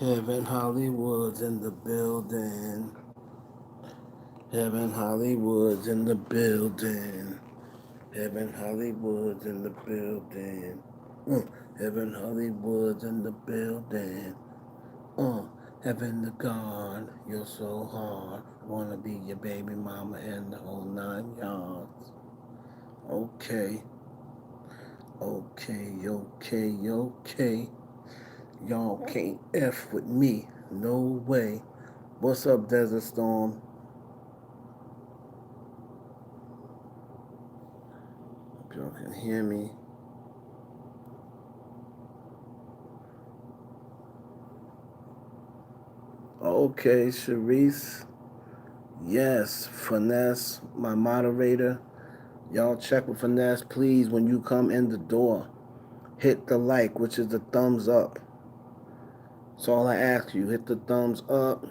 Heaven Hollywood's in the building. Heaven Hollywood's in the building. Heaven Hollywood's in the building. Heaven Hollywood's in the building. Uh, Heaven to God, you're so hard. Wanna be your baby mama and the whole 9 yards. Okay, okay. Y'all can't F with me. No way. What's up, Desert Storm? Hope y'all can hear me. Okay, Sharice. Yes, Finesse, my moderator. Y'all check with Finesse, please, when you come in the door. Hit the like, which is the thumbs up. That's all I ask you. Hit the thumbs up.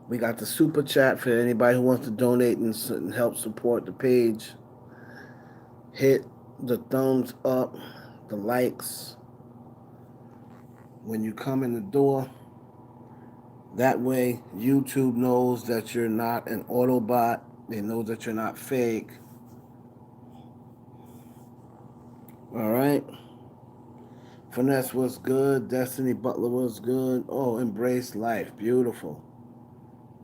We got the super chat for anybody who wants to donate and help support the page. Hit the thumbs up, the likes when you come in the door. That way, YouTube knows that you're not an Autobot. They know that you're not fake. All right. Finesse was good. Destiny Butler was good. Oh, embrace life. Beautiful.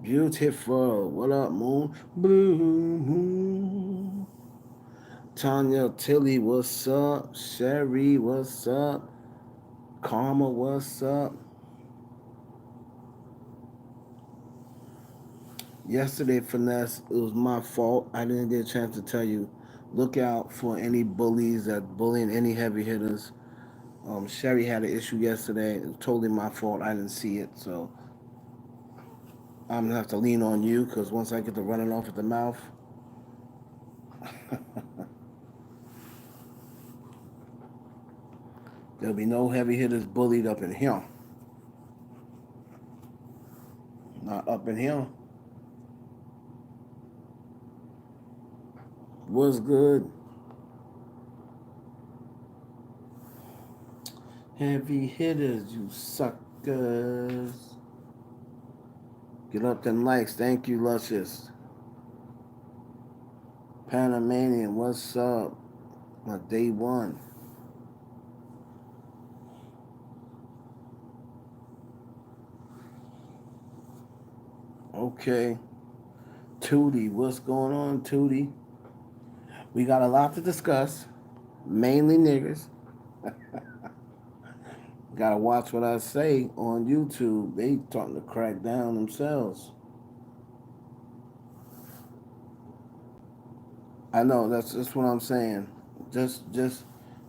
Beautiful. What up, Moon? Blue Moon. Tanya Tilly, what's up? Sherry, what's up? Karma, what's up? Yesterday, Finesse, it was my fault. I didn't get a chance to tell you. Look out for any bullies that bullying any heavy hitters. Sherry had an issue yesterday. It was totally my fault. I didn't see it, so I'm gonna have to lean on you because once I get to running off at the mouth, there'll be no heavy hitters bullied up in here. Not up in here. What's good? Heavy hitters, you suckers. Get up them likes. Thank you, Luscious. Panamanian, what's up? My day one. Okay. Tootie, what's going on, Tootie? We got a lot to discuss. Mainly niggers. Gotta watch what I say on YouTube. They starting to crack down themselves. I know that's what I'm saying. Just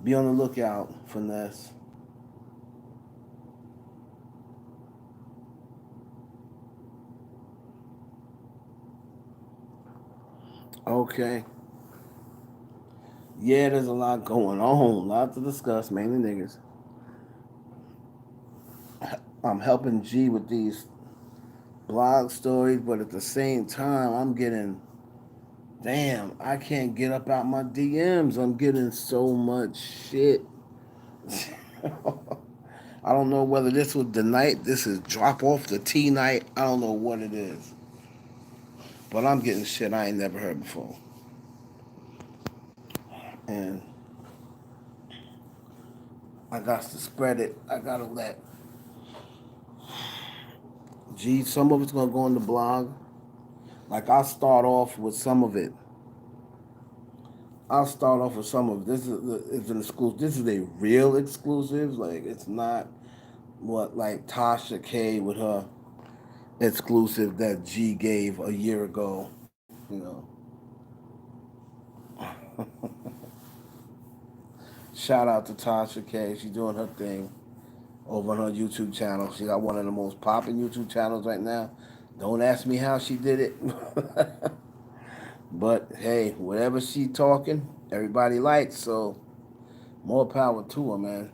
be on the lookout, Finesse. Okay. Yeah, there's a lot going on. A lot to discuss, mainly niggas. I'm helping G with these blog stories, but at the same time, I'm getting, damn, I can't get up out my DMs. I'm getting so much shit. I don't know whether this was the night, this is drop off the T night. I don't know what it is. But I'm getting shit I ain't never heard before. And I got to spread it. I gotta let G, some of it's gonna go on the blog. Like I'll start off with some of it. I'll start off with some of it. This is an exclusive. This is a real exclusive. Like it's not what like Tasha K with her exclusive that G gave a year ago. Shout out to Tasha K. She's doing her thing over on her YouTube channel. She got one of the most popping YouTube channels right now. Don't ask me how she did it. But hey, whatever she talking, everybody likes. So more power to her, man.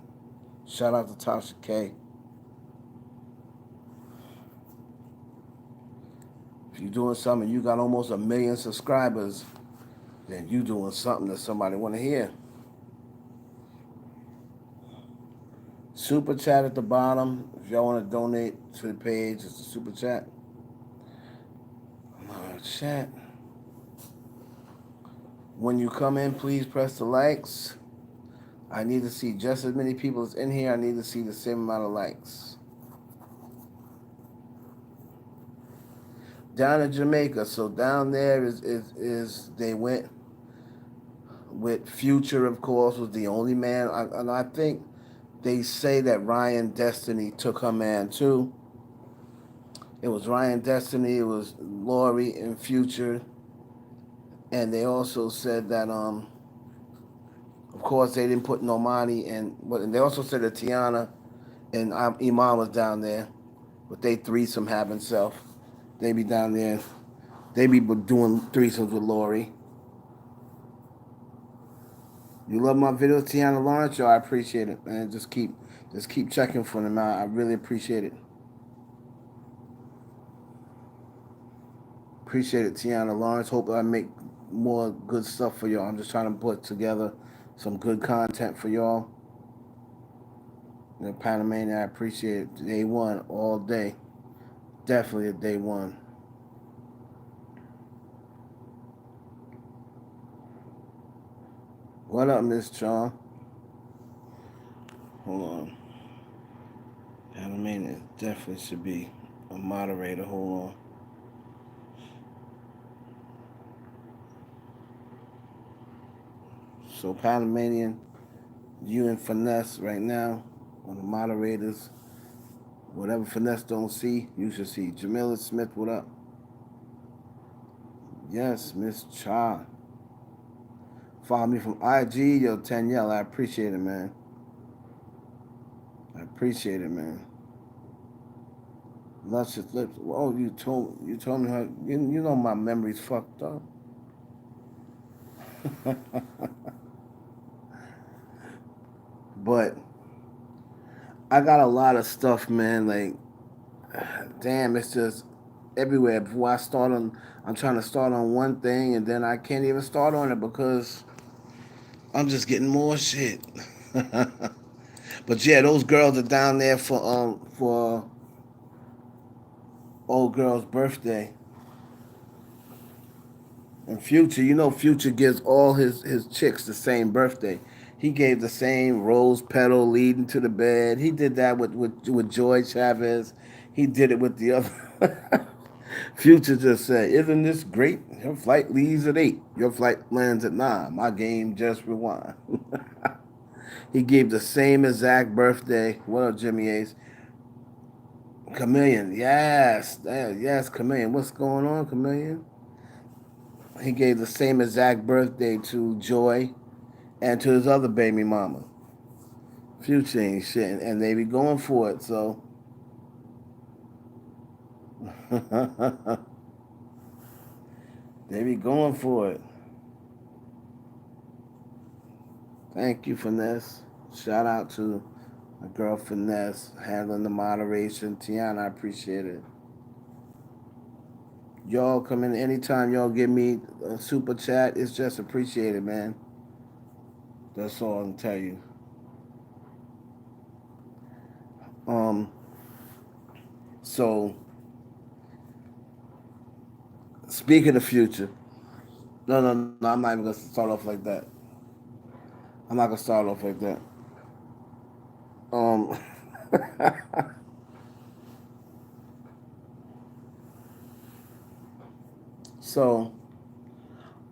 Shout out to Tasha K. If you're doing something, you got almost 1 million subscribers, then you doing something that somebody want to hear. Super chat at the bottom. If y'all want to donate to the page, it's a super chat. Chat. When you come in, please press the likes. I need to see just as many people as in here. I need to see the same amount of likes. Down in Jamaica, so down there is they went with Future, of course, was the only man. And I think they say that Ryan Destiny took her man too. It was Ryan Destiny, it was Lori and Future, and they also said that of course they didn't put Normani and they also said that Tiana and Iman was down there, but they threesome having self. They be down there. They be doing threesomes with Lori. You love my videos, Tiana Lawrence? Yo, I appreciate it, man. Just keep checking for them out. I really appreciate it. Appreciate it, Tiana Lawrence. Hope I make more good stuff for y'all. I'm just trying to put together some good content for y'all. Panamanian, I appreciate it. Day one, all day. Definitely a day one. What up, Miss Charm? Hold on. Panamanian definitely should be a moderator. Hold on. So Panamanian, you and Finesse right now on the moderators. Whatever Finesse don't see, you should see. Jamila Smith, what up? Yes, Miss Cha. Follow me from IG, yo, Tanyelle. I appreciate it, man. I appreciate it, man. Luscious lips. Oh, you told me how you know my memory's fucked up. But I got a lot of stuff, man. Like, damn, it's just everywhere. Before I start on, I'm trying to start on one thing, and then I can't even start on it because I'm just getting more shit. But yeah, those girls are down there for old girl's birthday. And Future, you know, Future gives all his chicks the same birthday. He gave the same rose petal leading to the bed. He did that with Joy Chavez. He did it with the other. Future just said, "Isn't this great? Your flight leaves at 8. Your flight lands at 9. My game just rewind." He gave the same exact birthday. What up, Jimmy Ace? Chameleon, yes, yes, Chameleon. What's going on, Chameleon? He gave the same exact birthday to Joy and to his other baby mama. Future ain't shit, and they be going for it. So, they be going for it. Thank you, Finesse. Shout out to my girl Finesse handling the moderation. Tiana, I appreciate it. Y'all come in anytime y'all give me a super chat. It's just appreciated, man. That's all I can tell you. Um, so speaking of the future, no, I'm not even gonna start off like that. I'm not gonna start off like that. Um, so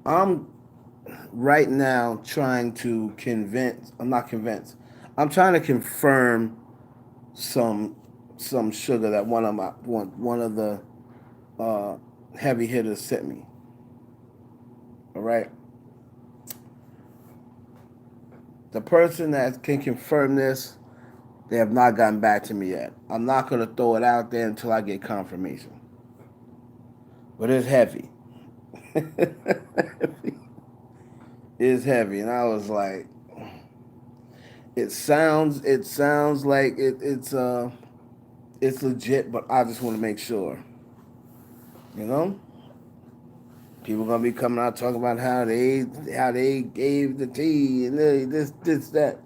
I'm right now trying to convince. I'm not convinced. I'm trying to confirm some some sugar that one of the uh, heavy hitters sent me. All right, the person that can confirm this, they have not gotten back to me yet. I'm not gonna throw it out there until I get confirmation. But it's heavy. It's heavy, and I was like, it sounds like it's legit, but I just want to make sure. You know, people gonna be coming out talking about how they gave the tea and this that.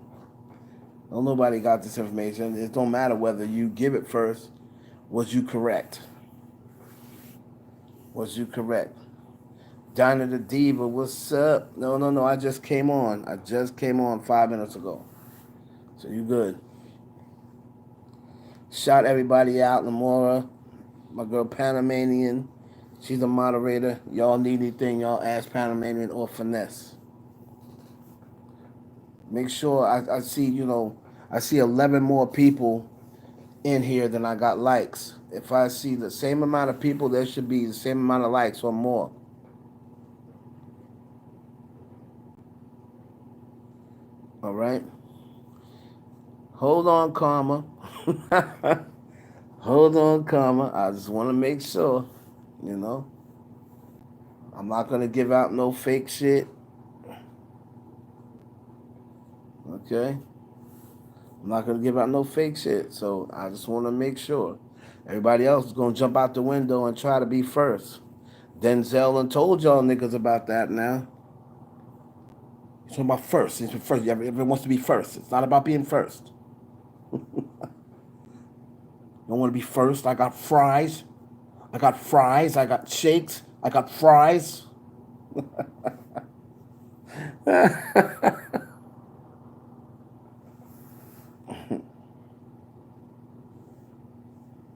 No, nobody got this information. It don't matter whether you give it first. Was you correct? Was you correct? Dinah the Diva, what's up? No, no, no. I just came on. I just came on 5 minutes ago. So you good. Shout everybody out. Lamora, my girl Panamanian. She's a moderator. Y'all need anything, y'all ask Panamanian or Finesse. Make sure I see, I see 11 more people in here than I got likes. If I see the same amount of people, there should be the same amount of likes or more. All right? Hold on, Karma. Hold on, Karma. I just want to make sure, you know. I'm not going to give out no fake shit. Okay? I'm not going to give out no fake shit. So I just want to make sure. Everybody else is going to jump out the window and try to be first. Denzel and told y'all niggas about that now. He's talking about first. He's first. Everyone wants to be first. It's not about being first. Don't want to be first. I got fries. I got fries. I got shakes. I got fries.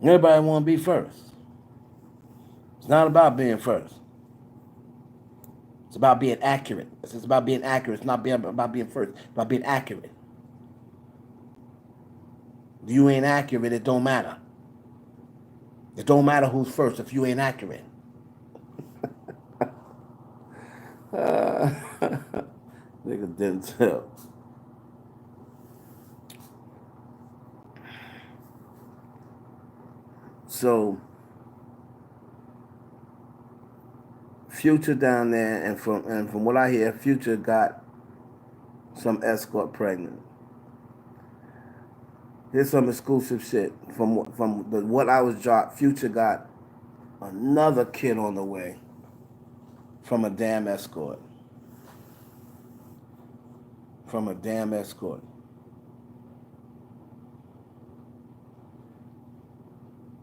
Everybody want to be first. It's not about being first. It's about being accurate. It's about being accurate. It's not about being first. It's about being accurate. If you ain't accurate, it don't matter. It don't matter who's first if you ain't accurate. Nigga didn't tell. So Future down there, and from what I hear, Future got some escort pregnant. Here's some exclusive shit from what I was dropped. Future got another kid on the way from a damn escort. From a damn escort.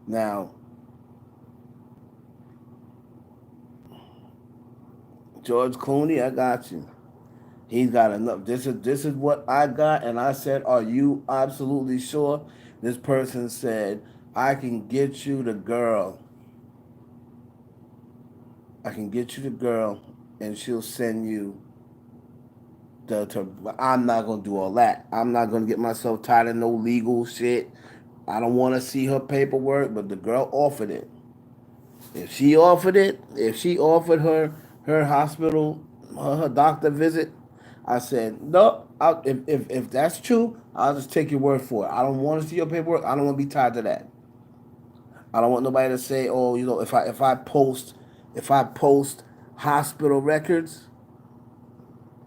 Now, George Clooney, I got you. He's got enough. This is what I got, and I said, "Are you absolutely sure?" This person said, "I can get you the girl. I can get you the girl, and she'll send you I'm not gonna do all that. I'm not gonna get myself tied in no legal shit. I don't want to see her paperwork, but the girl offered it. If she offered it, if she offered her hospital, her doctor visit, I said no. If that's true, I'll just take your word for it. I don't want to see your paperwork. I don't want to be tied to that. I don't want nobody to say, oh, if I post hospital records,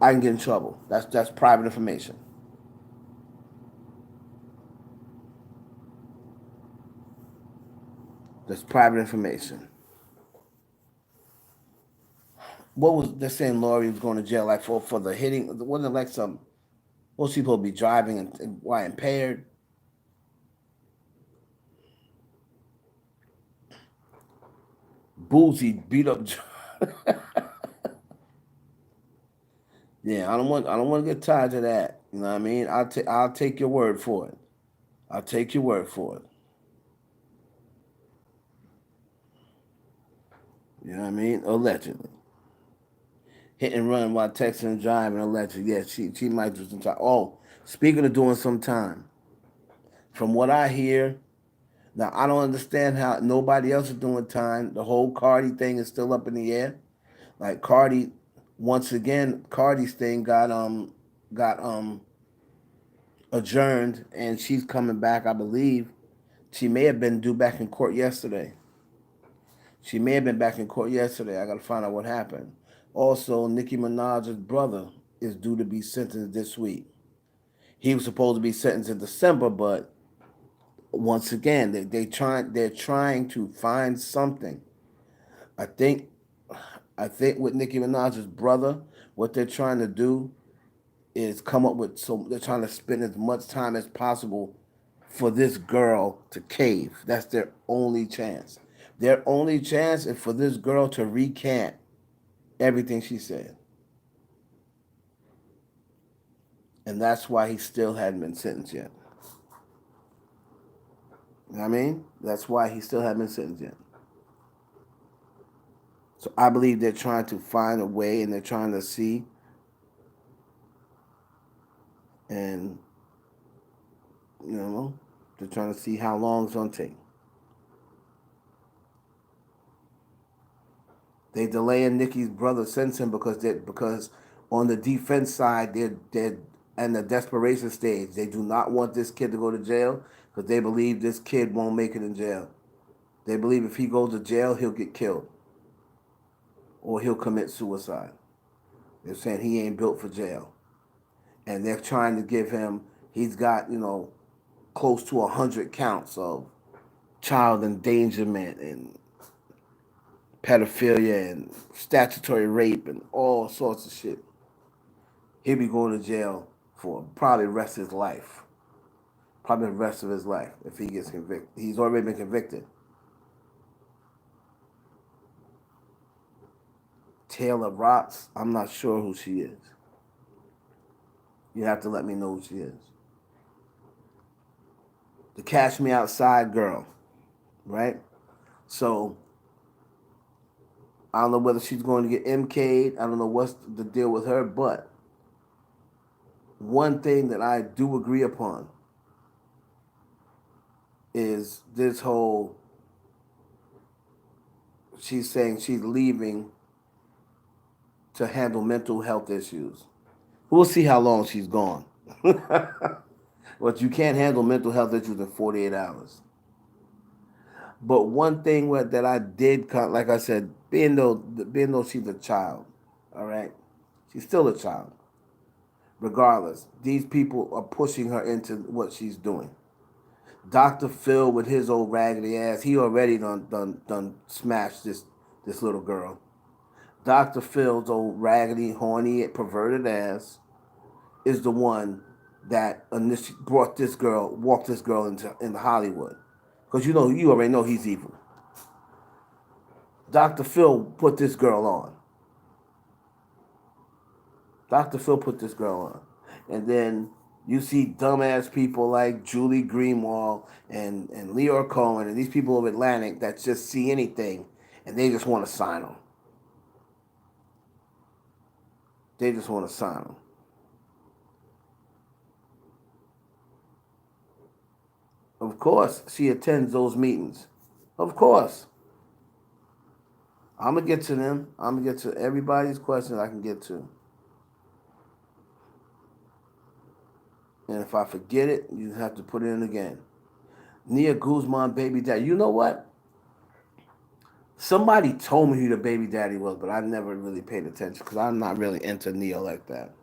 I can get in trouble. That's private information. That's private information. What was they saying? Lori was going to jail like for the hitting? Wasn't it like some? Was she supposed to be driving and why impaired? Boozy beat up. Yeah, I don't want to get tied to that. You know what I mean? I'll take your word for it. I'll take your word for it. You know what I mean? Allegedly. Hit and run while texting and driving, allegedly. Yeah, she might do some time. Oh, speaking of doing some time, from what I hear, now I don't understand how nobody else is doing time. The whole Cardi thing is still up in the air. Like Cardi, once again, Cardi's thing got adjourned, and she's coming back. I believe she may have been due back in court yesterday. She may have been back in court yesterday. I got to find out what happened. Also, Nicki Minaj's brother is due to be sentenced this week. He was supposed to be sentenced in December, but once again, they're trying to find something. I think I think with Nicki Minaj's brother, what they're trying to do is come up with, so they're trying to spend as much time as possible for this girl to cave. That's their only chance. Their only chance is for this girl to recant everything she said. And that's why he still hadn't been sentenced yet. You know what I mean? That's why he still hasn't been sentenced yet. So I believe they're trying to find a way, and they're trying to see, and you know, they're trying to see how long it's gonna take. They delaying Nicki's brother sentencing because on the defense side they're in the desperation stage. They do not want this kid to go to jail because they believe this kid won't make it in jail. They believe if he goes to jail, he'll get killed or he'll commit suicide. They're saying he ain't built for jail, and they're trying to give him. He's got close to 100 counts of child endangerment and pedophilia and statutory rape and all sorts of shit. He'll be going to jail for probably the rest of his life. Probably the rest of his life if he gets convicted. He's already been convicted. Taylor Rotz, I'm not sure who she is. You have to let me know who she is. The Cash Me Outside girl, right? So I don't know whether she's going to get MK'd. I don't know what's the deal with her, but one thing that I do agree upon is this whole, she's saying she's leaving to handle mental health issues. We'll see how long she's gone. But you can't handle mental health issues in 48 hours. But one thing that I did, like I said, being though she's a child, all right, she's still a child. Regardless, these people are pushing her into what she's doing. Dr. Phil with his old raggedy ass, he already done smashed this little girl. Dr. Phil's old raggedy, horny, perverted ass is the one that walked this girl into Hollywood. Because you already know he's evil. Dr. Phil put this girl on. Dr. Phil put this girl on. And then you see dumbass people like Julie Greenwald and Leor Cohen and these people of Atlantic that just see anything and they just want to sign them. They just want to sign them. Of course, she attends those meetings. Of course. I'm going to get to them. I'm going to get to everybody's questions I can get to. And if I forget it, you have to put it in again. Nia Guzman, baby daddy. You know what? Somebody told me who the baby daddy was, but I never really paid attention because I'm not really into Nia like that.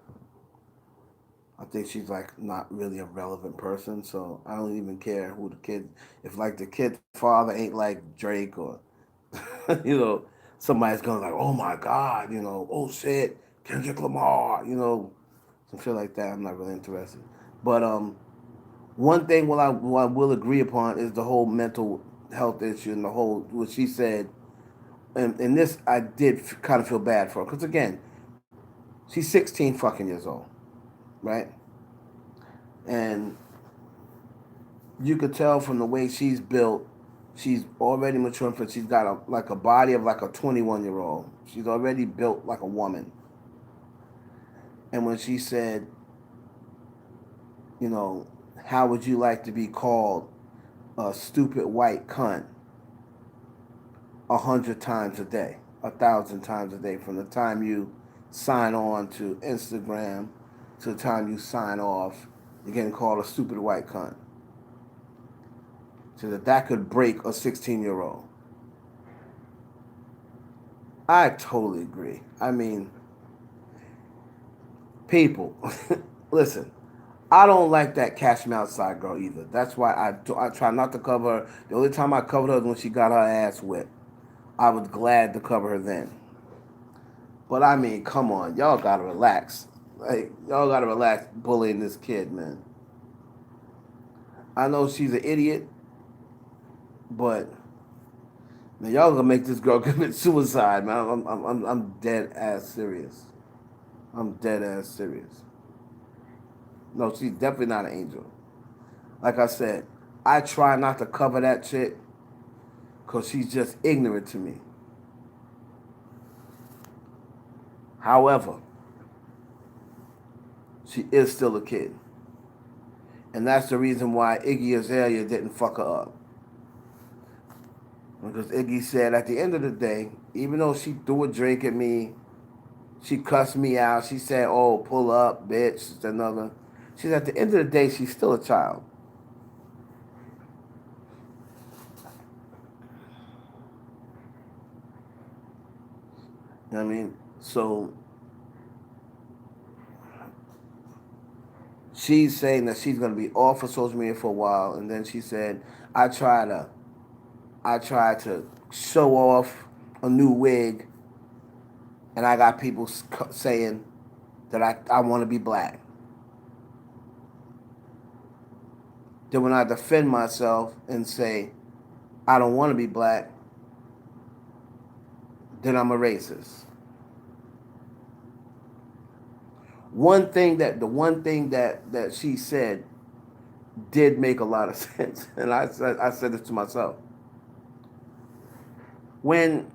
I think she's like not really a relevant person, so I don't even care who the kid. If like the kid's father ain't like Drake or, somebody's going like, oh my God, oh shit, Kendrick Lamar, some shit like that. I'm not really interested. But one thing what I will agree upon is the whole mental health issue and the whole what she said. And this I did kind of feel bad for her because again, she's 16 fucking years old, right? And you could tell from the way she's built, she's already mature. She's got a body of like a 21-year-old. She's already built like a woman. And when she said, how would you like to be called a stupid white cunt 100 times a day, 1,000 times a day, from the time you sign on to Instagram to the time you sign off, you're getting called a stupid white cunt. So that could break a 16-year-old. I totally agree. I mean, people, listen, I don't like that Cash Me Outside girl either. That's why I try not to cover her. The only time I covered her was when she got her ass whipped. I was glad to cover her then. But I mean, come on, y'all gotta relax. Like, y'all gotta relax bullying this kid, man. I know she's an idiot, but man, y'all gonna make this girl commit suicide, man. I'm dead ass serious. I'm dead ass serious. No, she's definitely not an angel. Like I said, I try not to cover that chick because she's just ignorant to me. However, she is still a kid. And that's the reason why Iggy Azalea didn't fuck her up. Because Iggy said at the end of the day, even though she threw a drink at me, she cussed me out, she said, oh, pull up, bitch, it's another. She said at the end of the day, she's still a child. You know what I mean? So she's saying that she's gonna be off of social media for a while, and then she said, I try to I tried to show off a new wig, and I got people saying that I want to be black. Then when I defend myself and say I don't want to be black, then I'm a racist. The one thing that she said did make a lot of sense, and I said this to myself. When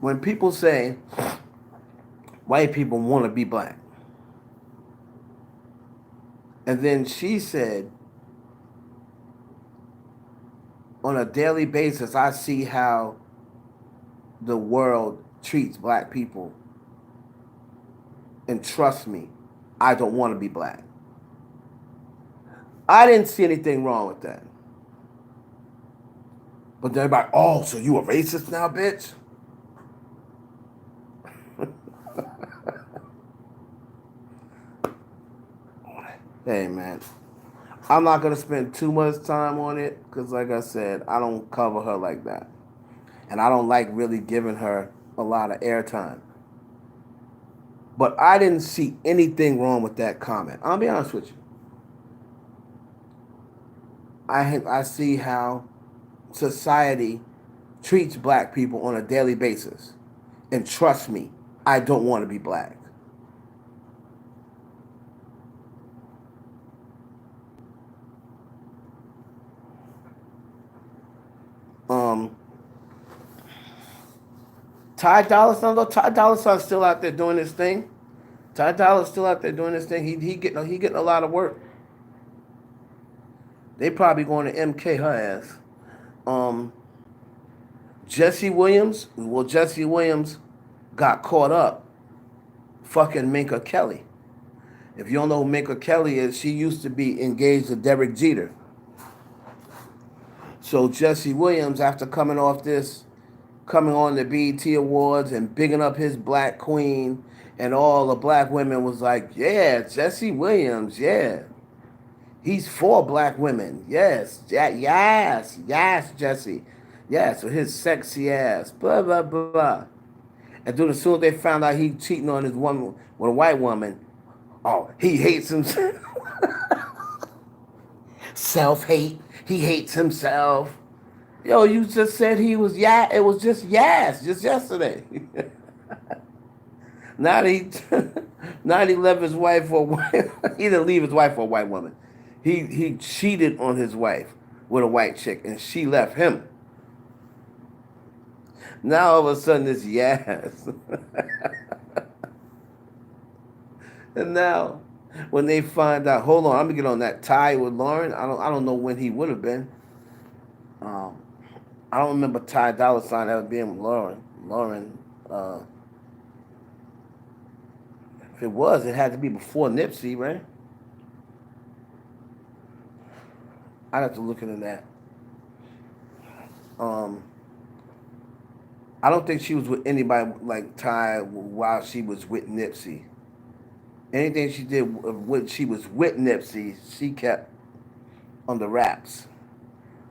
when people say white people want to be black, and then she said, on a daily basis, I see how the world treats black people, and trust me, I don't want to be black. I didn't see anything wrong with that. But then everybody, oh, so you a racist now, bitch? Hey, man. I'm not going to spend too much time on it because, like I said, I don't cover her like that. And I don't like really giving her a lot of airtime. But I didn't see anything wrong with that comment. I'll be honest with you. I see how society treats black people on a daily basis. And trust me, I don't want to be black. Um, Ty Dolla $ign, though, Ty Dolla $ign's still out there doing this thing. Ty Dolla's still out there doing this thing. He getting a lot of work. They probably going to MK her ass. Um, Jesse Williams. Well, Jesse Williams got caught up fucking Minka Kelly. If you don't know who Minka Kelly is, she used to be engaged to Derek Jeter. So Jesse Williams, after coming on the BET Awards and bigging up his black queen, and all the black women was like, yeah, Jesse Williams, yeah. He's for black women. Yes, yes, Jesse. Yes, with his sexy ass. Blah, blah, blah. And then as soon as they found out he cheating on his woman with a white woman, oh, he hates himself. Self-hate. He hates himself. Yo, you just said he was it was just just yesterday. Now he now he left his wife for a white he didn't leave his wife for a white woman. He cheated on his wife with a white chick and she left him. Now all of a sudden it's yes. And now when they find out, hold on, I'm gonna get on that tie with Lauren. I don't know when he would have been. Um, I don't remember Ty Dolla $ign ever being with Lauren. If it was, it had to be before Nipsey, right? I'd have to look into that. Um, I don't think she was with anybody like Ty while she was with Nipsey. Anything she did when she was with Nipsey, she kept on the wraps.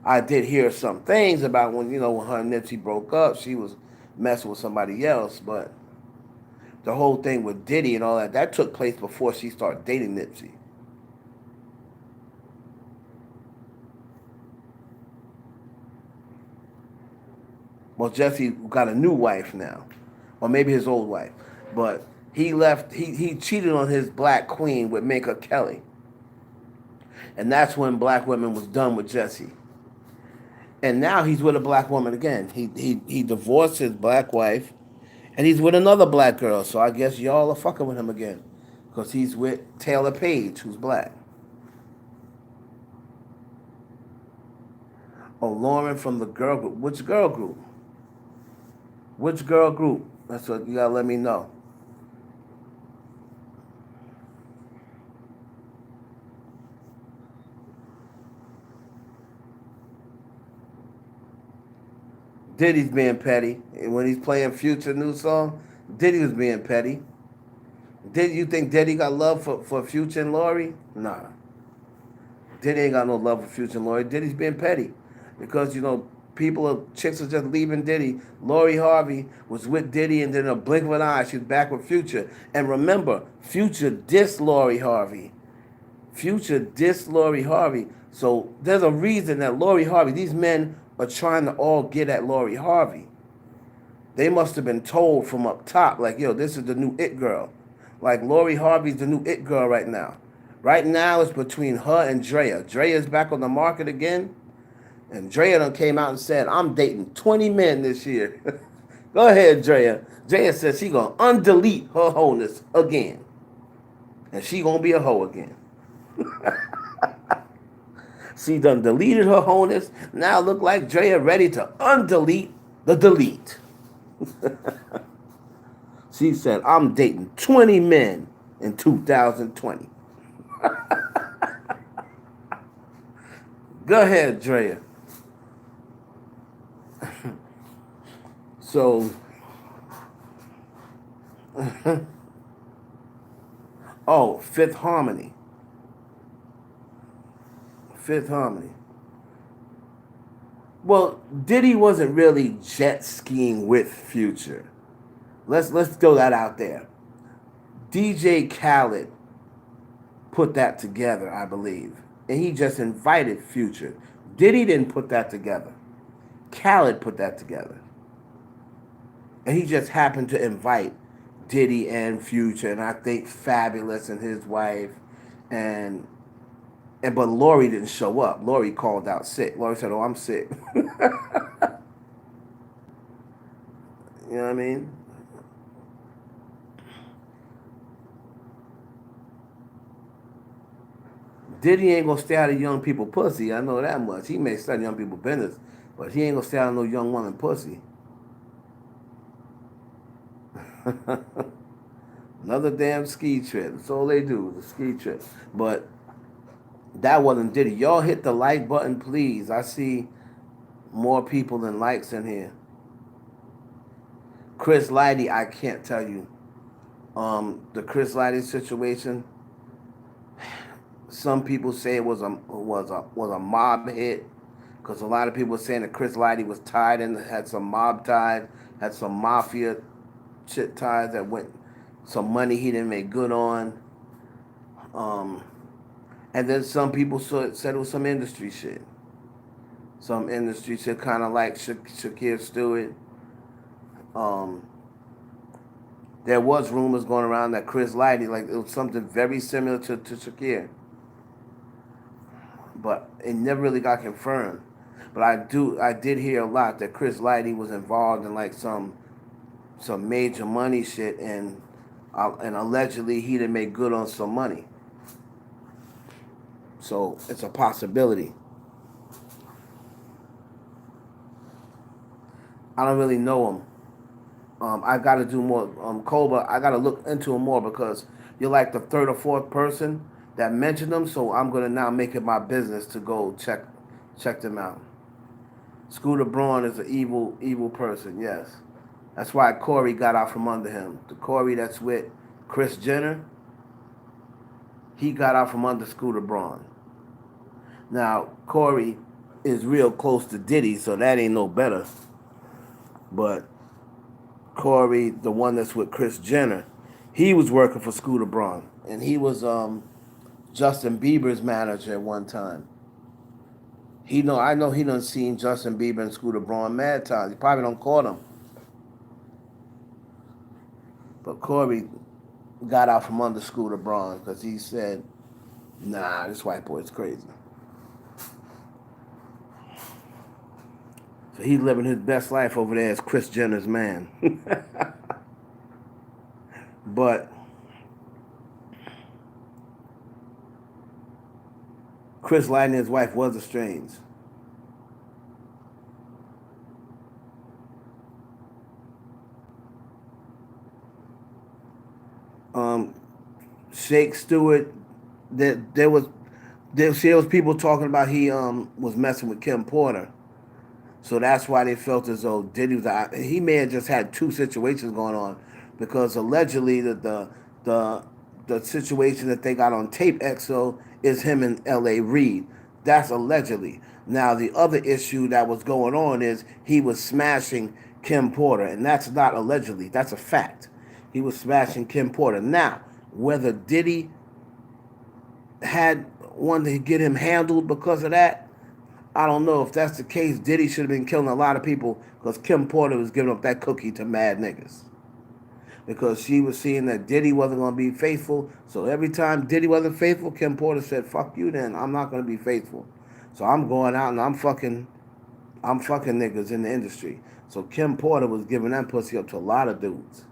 I did hear some things about when her and Nipsey broke up, she was messing with somebody else, but the whole thing with Diddy and all that, that took place before she started dating Nipsey. Well, Jesse got a new wife now, or maybe his old wife, but he left. He cheated on his black queen with Minka Kelly, and that's when black women was done with Jesse. And now he's with a black woman again. He divorced his black wife, and he's with another black girl. So I guess y'all are fucking with him again, because he's with Taylor Page, who's black. Oh, Lauren from the girl group. Which girl group? Which girl group? That's what you gotta let me know. Diddy's being petty. And when he's playing Future new song, Diddy was being petty. Did you think Diddy got love for Future and Lori? Nah. Diddy ain't got no love for Future and Lori. Diddy's being petty. Because, chicks are just leaving Diddy. Lori Harvey was with Diddy, and then a blink of an eye, she's back with Future. And remember, Future dissed Lori Harvey. Future dissed Lori Harvey. So there's a reason that Lori Harvey, these men are trying to all get at Lori Harvey. They must have been told from up top, like, yo, this is the new it girl. Like, Lori Harvey's the new it girl right now. Right now, it's between her and Drea. Drea's back on the market again. And Drea done came out and said, I'm dating 20 men this year. Go ahead, Drea. Drea says she going to undelete her wholeness again. And she going to be a hoe again. She done deleted her wholeness. Now look like Drea ready to undelete the delete. She said, I'm dating 20 men in 2020. Go ahead, Drea. So, oh, Fifth Harmony. Fifth Harmony. Well, Diddy wasn't really jet skiing with Future. Let's throw that out there. DJ Khaled put that together, I believe. And he just invited Future. Diddy didn't put that together. Khaled put that together. And he just happened to invite Diddy and Future, and I think Fabulous and his wife, but Lori didn't show up. Lori called out sick. Lori said, "Oh, I'm sick." You know what I mean? Diddy ain't gonna stay out of young people pussy. I know that much. He may study young people business, but he ain't gonna stay out of no young woman pussy. Another damn ski trip. That's all they do, the ski trip. But that wasn't Diddy. Y'all hit the like button, please. I see more people than likes in here. Chris Lighty, I can't tell you. The Chris Lighty situation. Some people say it was a mob hit, because a lot of people were saying that Chris Lighty was tied and had some mob ties, had some mafia shit ties that went some money he didn't make good on. And then some people said it was some industry shit. Some industry shit, kind of like Shakir Stewart. There was rumors going around that Chris Lighty, like it was something very similar to Shakir, but it never really got confirmed. But I did hear a lot that Chris Lighty was involved in like some major money shit, and allegedly he didn't make good on some money. So it's a possibility. I don't really know him. I got to do more. Koba, I got to look into him more, because you're like the third or fourth person that mentioned him. So I'm gonna now make it my business to go check them out. Scooter Braun is an evil person. Yes, that's why Corey got out from under him. The Corey that's with Kris Jenner, he got out from under Scooter Braun. Now Corey is real close to Diddy, so that ain't no better. But Corey, the one that's with Kris Jenner, He was working for Scooter Braun, and he was Justin Bieber's manager at one time. I know he done seen Justin Bieber and Scooter Braun mad times. He probably don't caught him, but Corey got out from under Scooter Braun because he said, "Nah, this white boy's crazy." So he's living his best life over there as Kris Jenner's man. But Chris Lighton and his wife was estranged. Um, Shake Stewart, there was people talking about he was messing with Kim Porter, so that's why they felt as though Diddy was. He may have just had two situations going on, because allegedly the the situation that they got on tape EXO is him and L.A. Reid. That's allegedly. Now the other issue that was going on is he was smashing Kim Porter, and that's not allegedly. That's a fact. He was smashing Kim Porter. Now, whether Diddy had wanted to get him handled because of that, I don't know. If that's the case, Diddy should have been killing a lot of people because Kim Porter was giving up that cookie to mad niggas. Because she was seeing that Diddy wasn't going to be faithful. So every time Diddy wasn't faithful, Kim Porter said, "Fuck you then. I'm not going to be faithful. So I'm going out and I'm fucking niggas in the industry." So Kim Porter was giving that pussy up to a lot of dudes.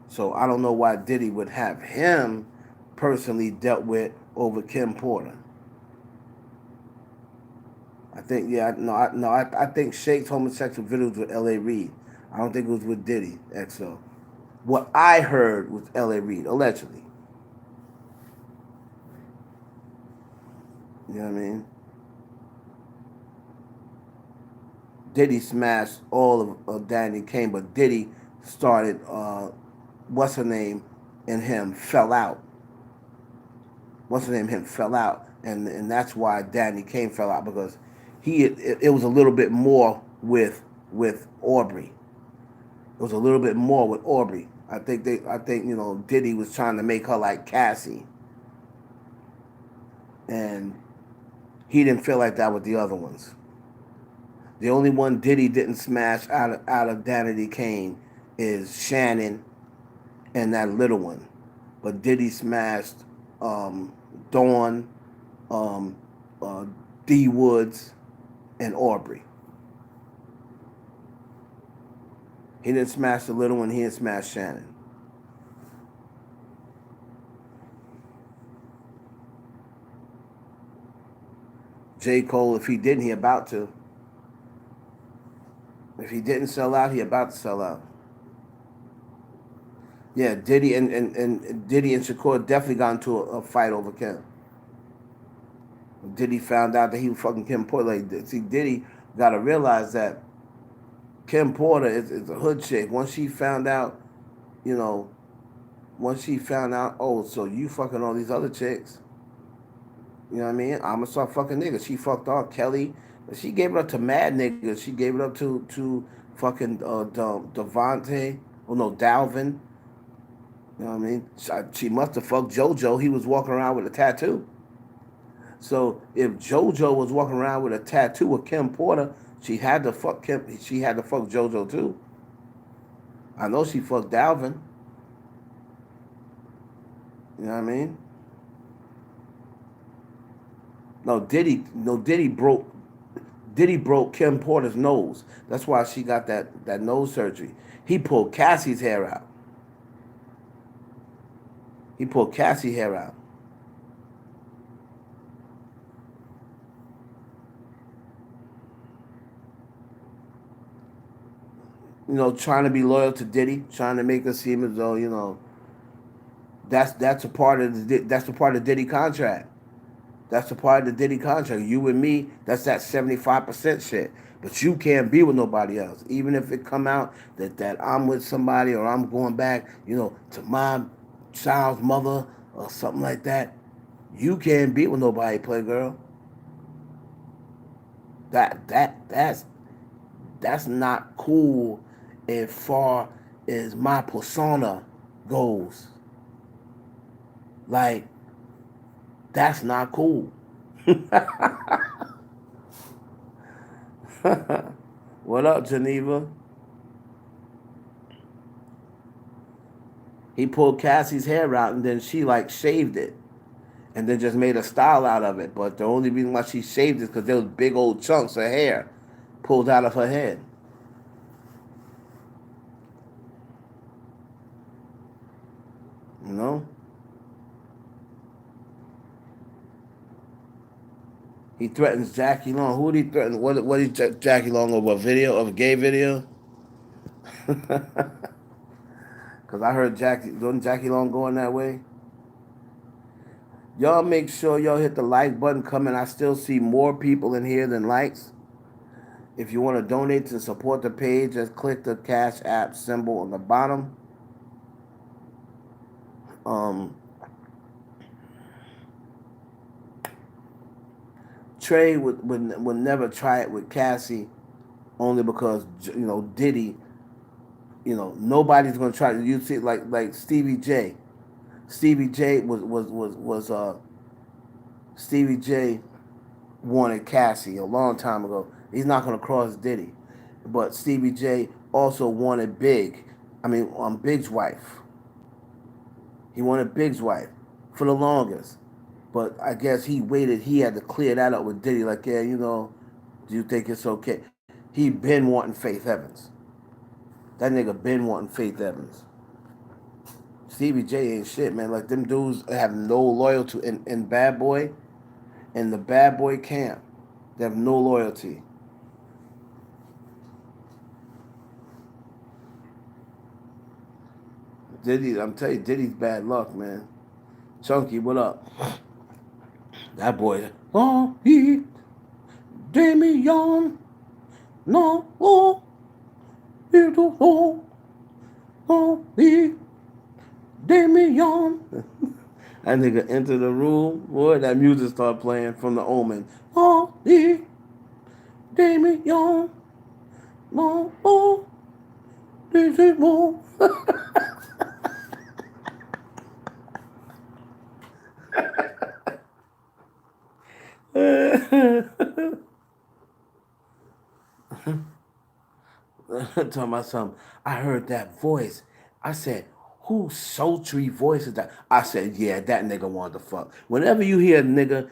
So I don't know why Diddy would have him personally dealt with over Kim Porter. I think, yeah, I think Shake's homosexual videos with L.A. Reid. I don't think it was with Diddy, XO. What I heard was L.A. Reid, allegedly. You know what I mean? Diddy smashed all of Danny Kane, but Diddy started, what's her name, and him fell out. What's her name, him fell out. And that's why Danny Kane fell out, because it was a little bit more with Aubrey. It was a little bit more with Aubrey. I think Diddy was trying to make her like Cassie, and he didn't feel like that with the other ones. The only one Diddy didn't smash out of Danity Kane is Shannon and that little one, but Diddy smashed Dawn, um, uh, D Woods, and Aubrey. He didn't smash the little one. He didn't smash Shannon. J. Cole, if he didn't, he about to. If he didn't sell out, he about to sell out. Yeah, Diddy and Diddy and Shakur definitely got into a fight over Kim. Diddy found out that he was fucking Kim Porter. Like, see, Diddy got to realize that Kim Porter is a hood chick. You know, once she found out, oh, so you fucking all these other chicks. You know what I mean? I'm gonna start fucking niggas. She fucked all Kelly. She gave it up to mad niggas. She gave it up to fucking Devontae. Oh no, Dalvin. You know what I mean? She must have fucked JoJo. He was walking around with a tattoo. So if JoJo was walking around with a tattoo of Kim Porter, she had to fuck Kim. She had to fuck JoJo too. I know she fucked Dalvin. You know what I mean? No, Diddy broke Kim Porter's nose. That's why she got that nose surgery. He pulled Cassie's hair out. He pulled Cassie's hair out. Trying to be loyal to Diddy, trying to make us seem as though that's a part of the Diddy contract. That's a part of the Diddy contract. You and me, that's that 75% shit. But you can't be with nobody else. Even if it come out that I'm with somebody or I'm going back, to my child's mother or something like that, you can't be with nobody, Playgirl. That's not cool as far as my persona goes. Like, that's not cool. What up, Geneva? He pulled Cassie's hair out and then she like shaved it. And then just made a style out of it. But the only reason why she shaved it is because there was big old chunks of hair pulled out of her head. You know? He threatens Jackie Long. Who did he threaten? What did Jackie Long over a video, of a gay video? Because I heard wasn't Jackie Long going that way? Y'all make sure y'all hit the like button. Coming. I still see more people in here than likes. If you want to donate to support the page, just click the Cash App symbol on the bottom. Trey would never try it with Cassie, only because Diddy. Nobody's gonna try to. You see, like Stevie J. Stevie J was Stevie J wanted Cassie a long time ago. He's not gonna cross Diddy, but Stevie J also wanted Big. Big's wife. He wanted Big's wife for the longest. But I guess he waited. He had to clear that up with Diddy. Like, yeah, do you think it's okay? He been wanting Faith Evans. That nigga been wanting Faith Evans. Stevie J ain't shit, man. Like, them dudes have no loyalty in Bad Boy, in the Bad Boy camp. They have no loyalty. Diddy, I'm telling you, Diddy's bad luck, man. Chunky, what up? That boy, oh, he, Damian, no, oh, he do, oh, he, Damian. That nigga entered the room, boy, that music started playing from The Omen. Oh, he, Damian, no, oh, this is more. Talking about something. I heard that voice. I said, whose sultry voice is that? I said, yeah, that nigga wanted to fuck. Whenever you hear a nigga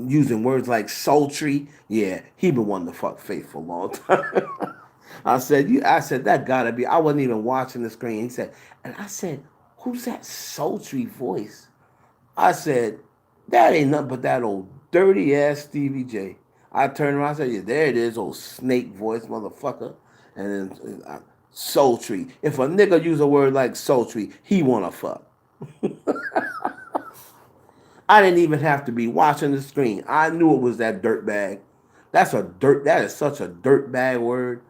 using words like sultry, yeah, he been wanting to fuck Faith for a long time. I said, that gotta be. I wasn't even watching the screen. He said, and I said, who's that sultry voice? I said, that ain't nothing but that old dirty ass Stevie J. I turned around and said, yeah, there it is, old snake voice motherfucker. And then sultry. If a nigga use a word like sultry, he wanna fuck. I didn't even have to be watching the screen. I knew it was that dirt bag. That is such a dirt bag word.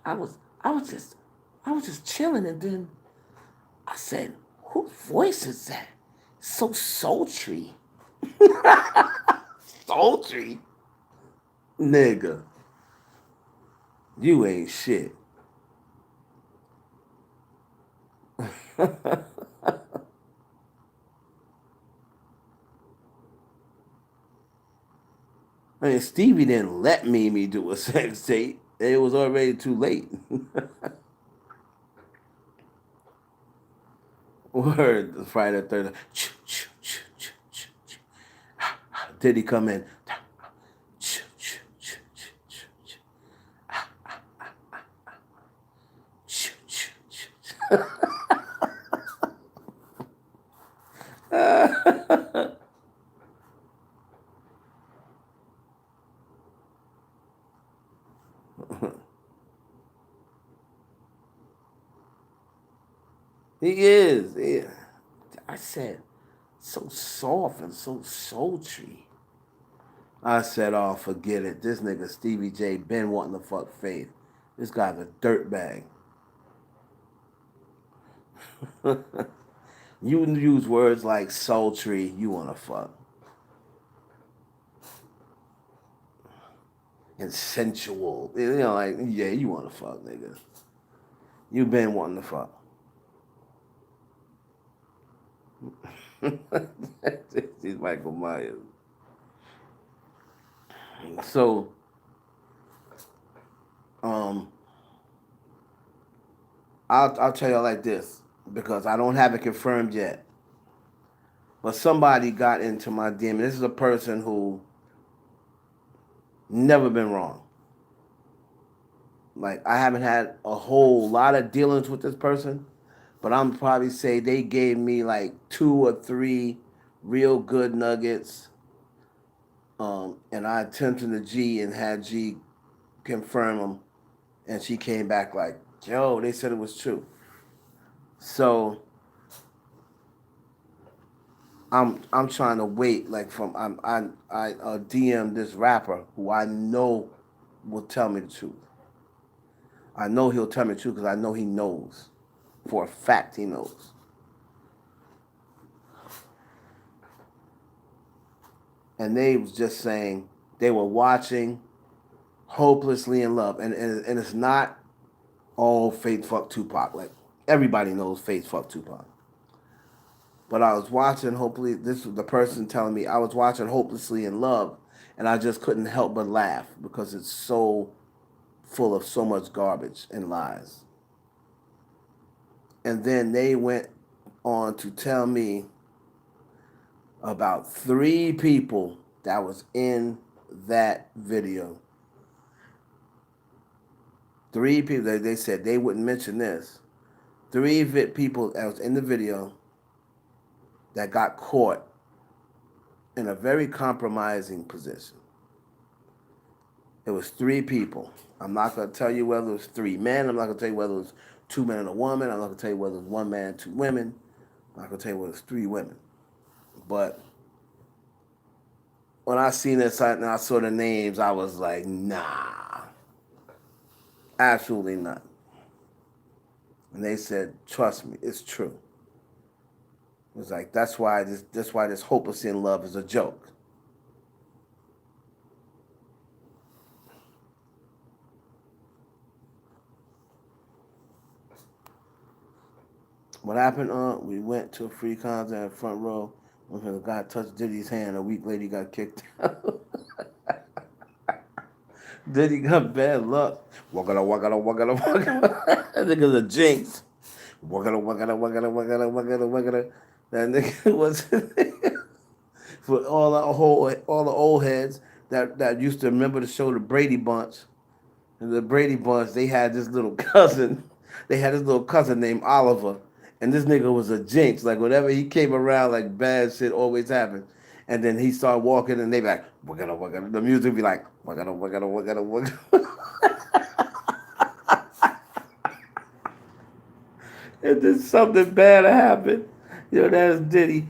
I was I was just I was just chilling and then I said, whose voice is that? So sultry. Sultry? Nigga, you ain't shit. Stevie didn't let Mimi do a sex tape. It was already too late. Word, Friday the 13th. Did he come in? He is. Yeah. I said, so soft and so sultry. I said, oh, forget it. This nigga Stevie J been wanting to fuck Faith. This guy's a dirtbag. You use words like sultry, you want to fuck. And sensual. Like, yeah, you want to fuck, nigga. You been wanting to fuck. He's Michael Myers. So, um, I'll tell you like this because I don't have it confirmed yet. But somebody got into my DM. This is a person who never been wrong. Like I haven't had a whole lot of dealings with this person, but I'm probably say they gave me like 2 or 3 real good nuggets. And I attempted to G and had G confirm them, and she came back like, "Yo, they said it was true." So I'm trying to wait like from I DM this rapper who I know will tell me the truth. I know he'll tell me the truth because I know he knows. For a fact, he knows. And they was just saying they were watching Hopelessly in Love, and it's not all Faith fuck Tupac. Like everybody knows Faith fuck Tupac. But I was watching Hopefully. This was the person telling me I was watching Hopelessly in Love, and I just couldn't help but laugh because it's so full of so much garbage and lies. And then they went on to tell me about 3 people that was in that video. 3 people. They said they wouldn't mention this. 3 people that was in the video that got caught in a very compromising position. It was 3 people. I'm not going to tell you whether it was 3 men. I'm not going to tell you whether it was 2 men and a woman. I'm not going to tell you whether it was 1 man and 2 women. I'm not going to tell you whether it was 3 women. But when I seen this and I saw the names, I was like, nah, absolutely not. And they said, trust me, it's true. It was like that's why this Hopeless in Love is a joke. What happened? We went to a free concert in the front row. When the guy touched Diddy's hand, a week later he got kicked out. Diddy got bad luck. Wagada wagada wagada wagada. That nigga's a jinx. Wagada wagada wagada wagada wagada wagada. That nigga was for all the old heads that used to remember the show The Brady Bunch. And the Brady Bunch, they had this little cousin. They had this little cousin named Oliver. And this nigga was a jinx. Like whenever he came around, like bad shit always happened. And then he started walking and they be like, wagada wagada. The music be like, wagada wagada wagada wagada. And then something bad happened. Yo, that's Diddy.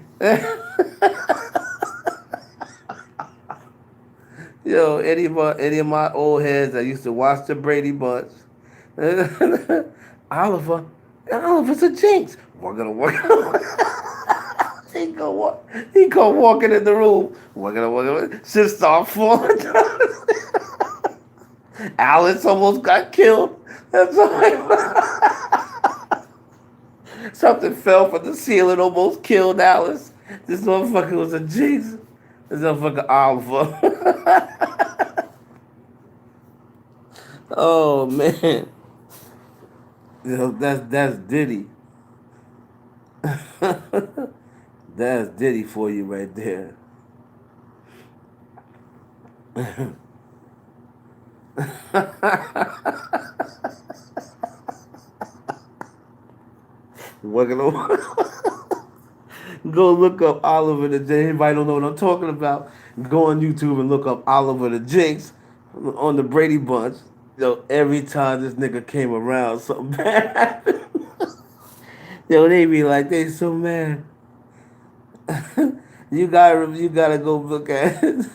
Yo, any of my old heads that used to watch the Brady Bunch. Oliver, Oliver's a jinx. Wagga wagga. He go walking in the room. Wagga wagga. Shit start falling down. Alice almost got killed. That's something fell from the ceiling, almost killed Alice. This motherfucker was a jinx. This motherfucker Oliver. Oh man. You know, that's Diddy. That's Diddy for you right there. Go look up Oliver the Jinx. Anybody don't know what I'm talking about? Go on YouTube and look up Oliver the Jinx on the Brady Bunch. Yo, every time this nigga came around, something bad happened. Yo, they be like, they so mad. You gotta go look at it.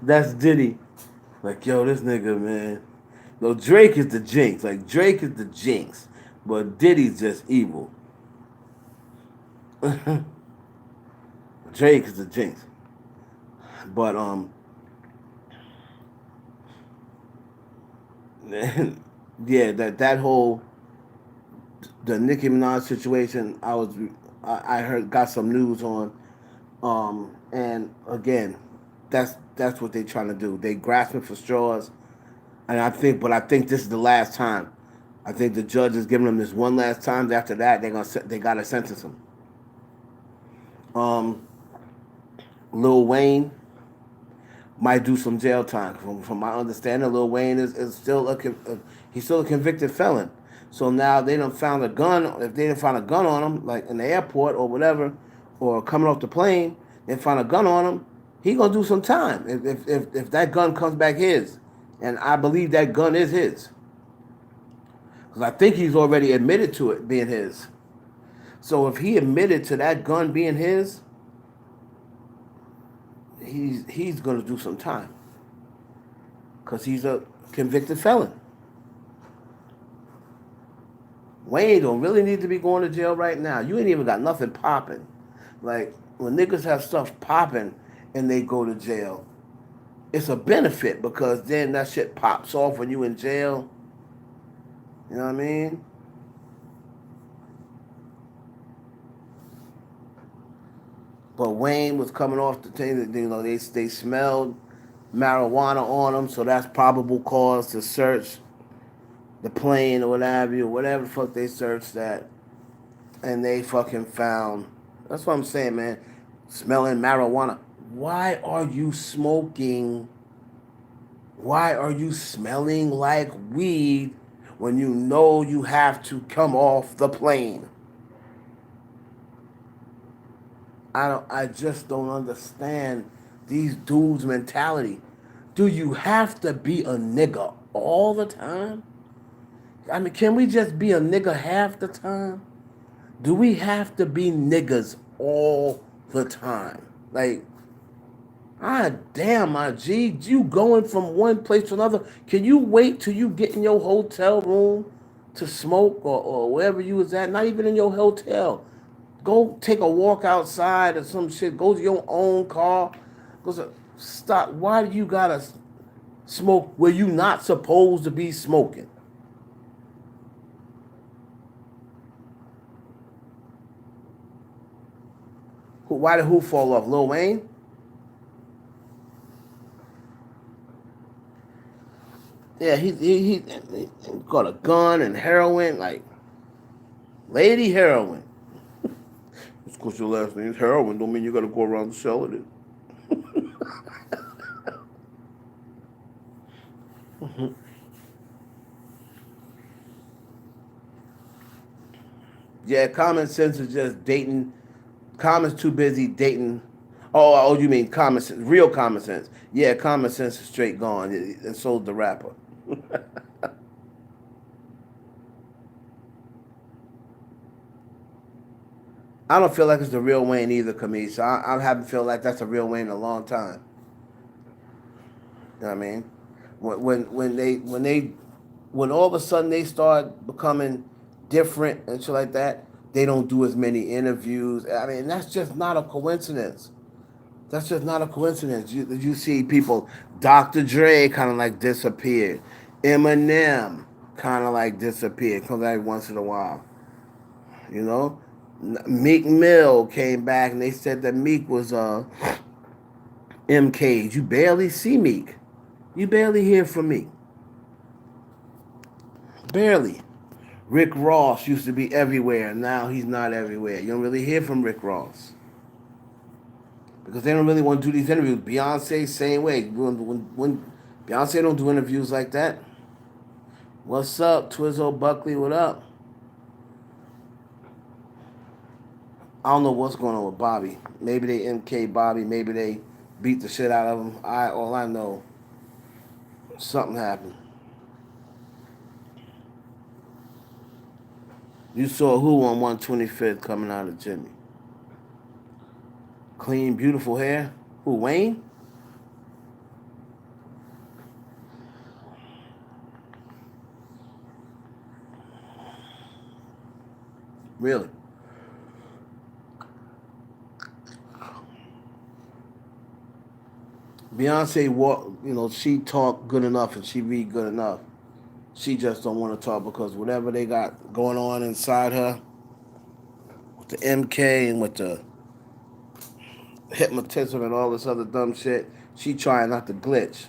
That's Diddy. Like, yo, this nigga, man. No, Drake is the jinx. Like, Drake is the jinx. But Diddy's just evil. Drake is the jinx. But, yeah, that whole the Nicki Minaj situation, I heard got some news on, and again, that's what they're trying to do. They grasping for straws, and I think this is the last time. I think the judge is giving them this one last time. After that, they gotta sentence him. Um, Lil Wayne might do some jail time. From my understanding, Lil Wayne is still he's still a convicted felon. So now they done found a gun. If they didn't find a gun on him, like in the airport or whatever, or coming off the plane, they find a gun on him. He gonna do some time if that gun comes back his, and I believe that gun is his, because I think he's already admitted to it being his. So if he admitted to that gun being his, he's gonna do some time because he's a convicted felon. Wayne don't really need to be going to jail right now. You ain't even got nothing popping. Like when niggas have stuff popping and they go to jail, it's a benefit because then that shit pops off when you in jail. You know what I mean? But Wayne was coming off the thing that they smelled marijuana on him, so that's probable cause to search the plane or whatever the fuck they searched that, and they fucking found. That's what I'm saying, man. Smelling marijuana. Why are you smoking? Why are you smelling like weed when you know you have to come off the plane? I just don't understand these dudes' mentality. Do you have to be a nigga all the time? I mean, can we just be a nigga half the time? Do we have to be niggas all the time? Like, ah, damn, my G, you going from one place to another. Can you wait till you get in your hotel room to smoke or wherever you was at? Not even in your hotel. Go take a walk outside or some shit. Go to your own car. Stop. Why do you gotta smoke where you not supposed to be smoking? Why did who fall off? Lil Wayne? Yeah, he got a gun and heroin, like lady heroin. Just because your last name is heroin don't mean you gotta go around selling it. Yeah, common sense is just dating. Common's too busy dating. Oh, you mean common sense? Real common sense? Yeah, common sense is straight gone. And so's the rapper. I don't feel like it's the real Wayne either, Kamish. I haven't felt like that's a real Wayne in a long time. You know what I mean? When all of a sudden they start becoming different and shit like that, they don't do as many interviews. I mean, that's just not a coincidence. That's just not a coincidence. You see people, Dr. Dre kind of like disappeared, Eminem kind of like disappeared, comes back once in a while. You know, Meek Mill came back and they said that Meek was MK. You barely see Meek. You barely hear from Meek. Barely. Rick Ross used to be everywhere. Now he's not everywhere. You don't really hear from Rick Ross because they don't really want to do these interviews. Beyonce, same way. When Beyonce don't do interviews like that. What's up, Twizzo Buckley? What up? I don't know what's going on with Bobby. Maybe they MK Bobby. Maybe they beat the shit out of him. All I know, something happened. You saw who on 125th coming out of Jimmy? Clean, beautiful hair. Who, Wayne? Really? Beyonce walk, she talk good enough and she read good enough. She just don't want to talk because whatever they got going on inside her, with the MK and with the hypnotism and all this other dumb shit, she trying not to glitch.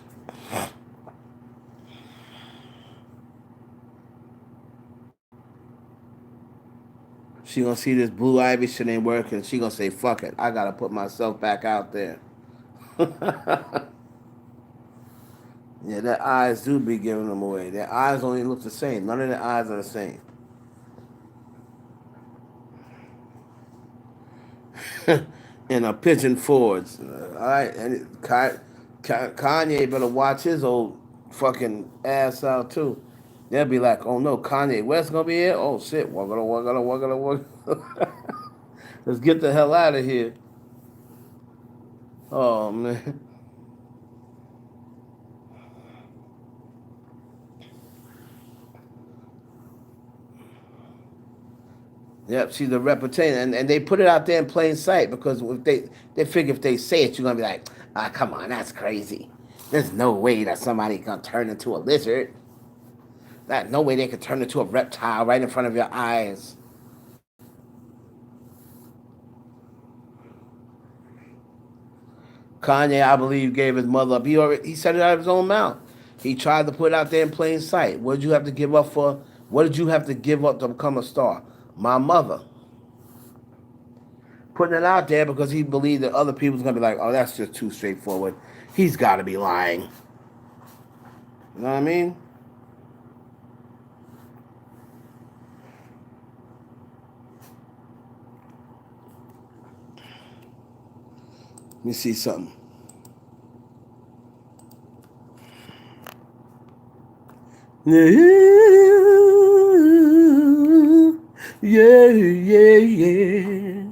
She gonna see this Blue Ivy shit ain't working. She gonna say, "Fuck it, I gotta put myself back out there." Yeah, their eyes do be giving them away. Their eyes only look the same. None of their eyes are the same. And a pigeon Fords. All right, and Kanye better watch his old fucking ass out too. They'll be like, "Oh no, Kanye West gonna be here? Oh shit, wagga. Let's get the hell out of here." Oh man. Yep, she's a reputation, and they put it out there in plain sight because if they figure if they say it, you're gonna be like, ah, come on, that's crazy. There's no way that somebody gonna turn into a lizard. That no way they could turn into a reptile right in front of your eyes. Kanye, I believe, gave his mother up. He said it out of his own mouth. He tried to put it out there in plain sight. What did you have to give up for? What did you have to give up to become a star? My mother. Putting it out there because he believed that other people's gonna be like, oh, that's just too straightforward. He's got to be lying. You know what I mean? Let me see something. Yeah, yeah, yeah, yeah.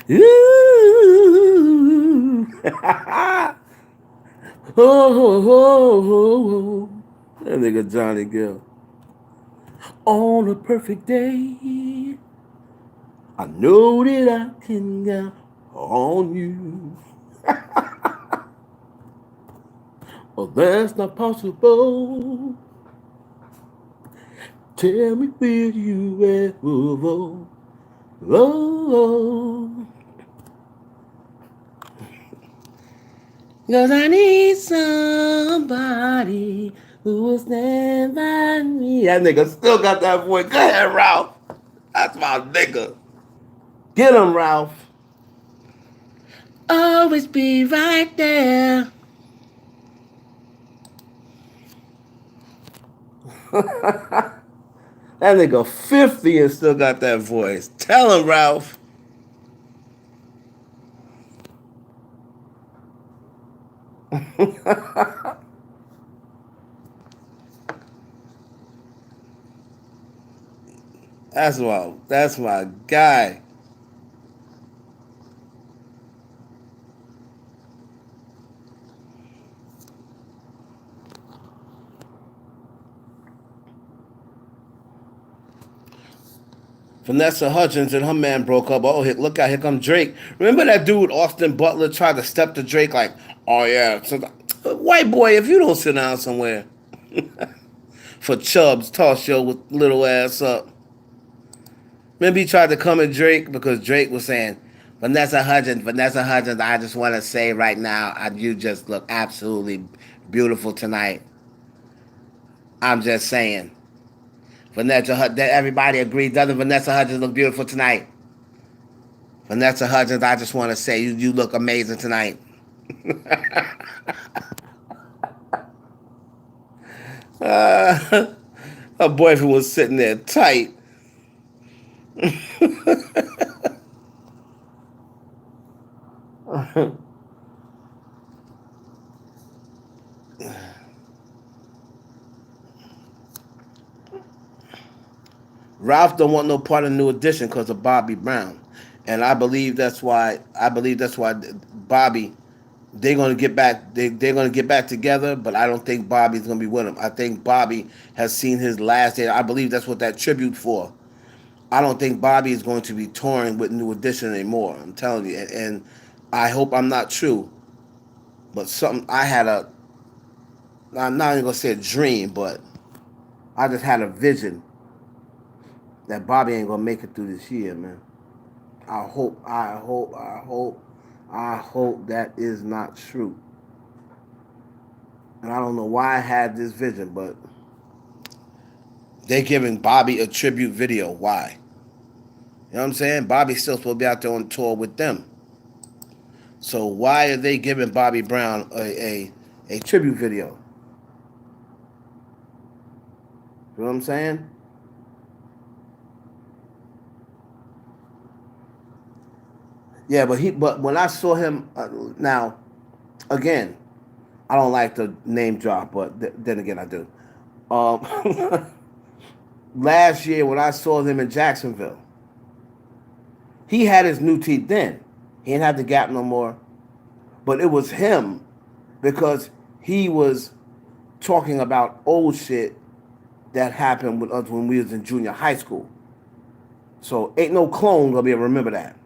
Ooh. Oh, oh, oh. That nigga Johnny Gill. On a perfect day, I know that I can count on you. Oh, that's not possible. Tell me, will you ever? Oh, cause I need somebody who will stand by me. That nigga still got that voice. Go ahead, Ralph. That's my nigga. Get him, Ralph. Always be right there. That nigga 50 and still got that voice. Tell him, Ralph. That's my guy. Vanessa Hudgens and her man broke up. Oh, look out, here come Drake. Remember that dude, Austin Butler, tried to step to Drake like, oh yeah. So, white boy, if you don't sit down somewhere for Chubbs, toss your little ass up. Remember he tried to come at Drake because Drake was saying, Vanessa Hudgens, I just want to say right now, you just look absolutely beautiful tonight. I'm just saying. Vanessa Hudgens, everybody agreed, doesn't Vanessa Hudgens look beautiful tonight? Vanessa Hudgens, I just want to say, you look amazing tonight. Her boyfriend was sitting there tight. Ralph don't want no part of New Edition because of Bobby Brown, and I believe that's why. Bobby, they're gonna get back. They're gonna get back together, but I don't think Bobby's gonna be with him. I think Bobby has seen his last day. I believe that's what that tribute for. I don't think Bobby is going to be touring with New Edition anymore. I'm telling you, and I hope I'm not true. But something I had a. I'm not even gonna say a dream, but I just had a vision that Bobby ain't gonna make it through this year, man. I hope that is not true. And I don't know why I had this vision, but they giving Bobby a tribute video. Why? You know what I'm saying? Bobby's still supposed to be out there on tour with them. So why are they giving Bobby Brown a tribute video? You know what I'm saying? Yeah, but when I saw him now, again, I don't like to name drop, but then again I do. Um, last year when I saw them in Jacksonville, he had his new teeth then. He didn't have the gap no more. But it was him because he was talking about old shit that happened with us when we was in junior high school. So ain't no clone gonna be able to remember that.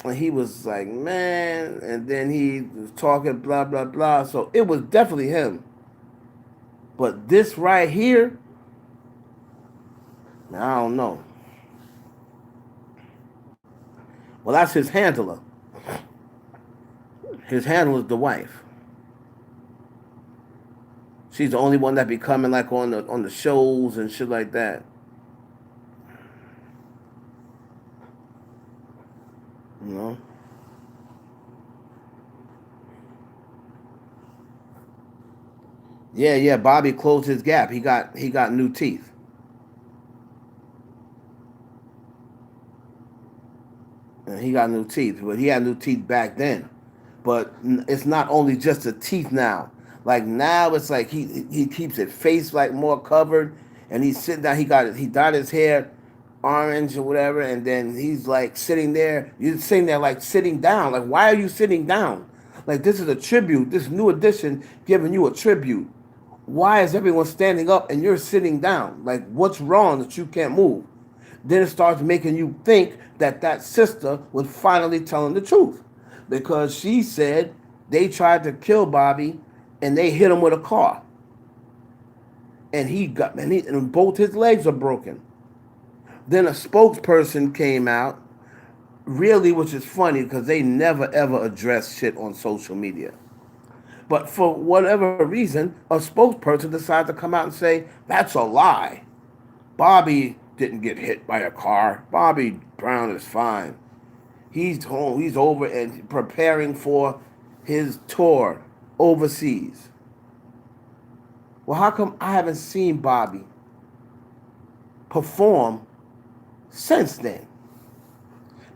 And he was like, man, and then he was talking blah blah blah. So it was definitely him. But this right here, I don't know. Well, that's his handler. His handler is the wife. She's the only one that be coming like on the shows and shit like that. You know. Yeah. Bobby closed his gap. He got new teeth. And he got new teeth, but he had new teeth back then. But it's not only just the teeth now. Like now, it's like he keeps his face like more covered, and he's sitting down. He dyed his hair orange or whatever, and then he's like sitting there. You're sitting there like sitting down. Like why are you sitting down? Like this is a tribute. This new edition giving you a tribute. Why is everyone standing up and you're sitting down? Like what's wrong that you can't move? Then it starts making you think that that sister was finally telling the truth because she said they tried to kill Bobby and they hit him with a car and both his legs are broken. Then a spokesperson came out, really, which is funny because they never ever address shit on social media. But for whatever reason, a spokesperson decided to come out and say that's a lie. Bobby didn't get hit by a car. Bobby Brown is fine. He's home. He's over and preparing for his tour overseas. Well, how come I haven't seen Bobby perform since then?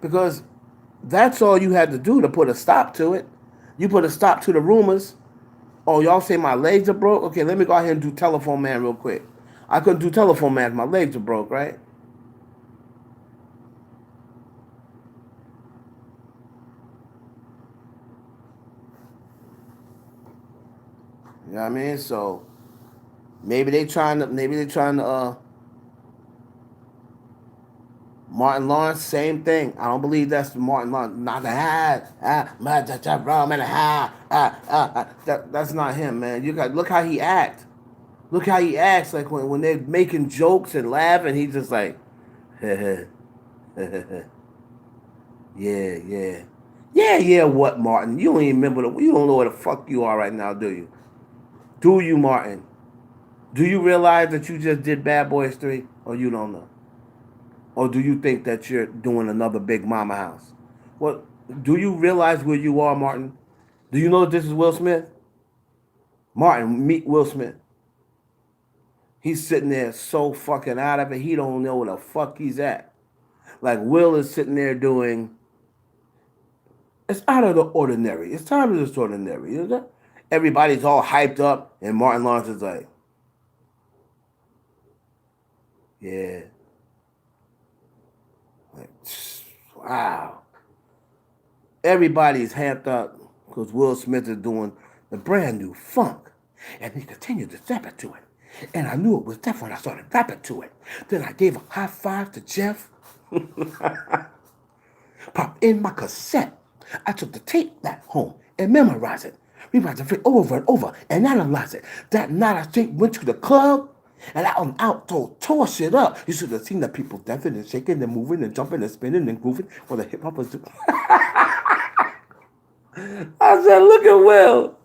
Because that's all you had to do to put a stop to it. You put a stop to the rumors. Oh, y'all say my legs are broke? Okay, let me go ahead and do Telephone Man real quick. I couldn't do Telephone Man if my legs are broke, right? You know what I mean? So maybe they trying to Martin Lawrence, same thing. I don't believe that's Martin Lawrence. Not that's not him, man. You got look how he acts. Look how he acts like when they're making jokes and laughing, he's just like, yeah. Yeah, what, Martin? You don't even remember you don't know where the fuck you are right now, do you? Do you, Martin? Do you realize that you just did Bad Boys 3? Or you don't know? Or do you think that you're doing another Big Mama house? Well, do you realize where you are, Martin? Do you know that this is Will Smith? Martin, meet Will Smith. He's sitting there so fucking out of it, he don't know where the fuck he's at. Like Will is sitting there doing, it's out of the ordinary. It's time of the ordinary, isn't it? Everybody's all hyped up, and Martin Lawrence is like, yeah. Like, wow. Everybody's hyped up because Will Smith is doing the brand new funk. And he continued to step into it. And I knew it was Jeff when I started rapping to it. Then I gave a high five to Jeff. Popped in my cassette. I took the tape back home and memorized it. Rewound it over and over and analyzed it. That night I straight went to the club. And out and out tore shit up. You should have seen the people dancing and shaking and moving and jumping and spinning and grooving while the hip hoppers do. I said, look at Will.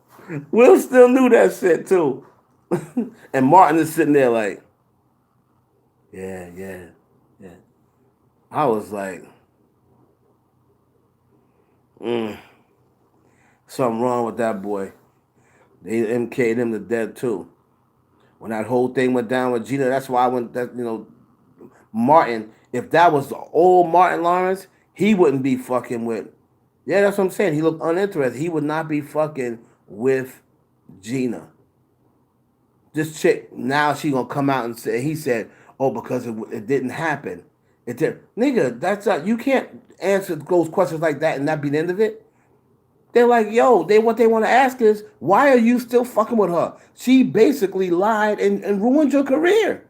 Will still knew that shit too. And Martin is sitting there like, yeah, yeah, yeah. I was like, something wrong with that boy. They MK'd him to death too. When that whole thing went down with Gina, that's why I went. That Martin. If that was the old Martin Lawrence, he wouldn't be fucking with. Yeah, that's what I'm saying. He looked uninterested. He would not be fucking with Gina. This chick now she gonna come out and say he said, oh, because it didn't happen. It did, nigga. That's not, you can't answer those questions like that and that be the end of it. They're like, yo, what they want to ask is, why are you still fucking with her? She basically lied and ruined your career.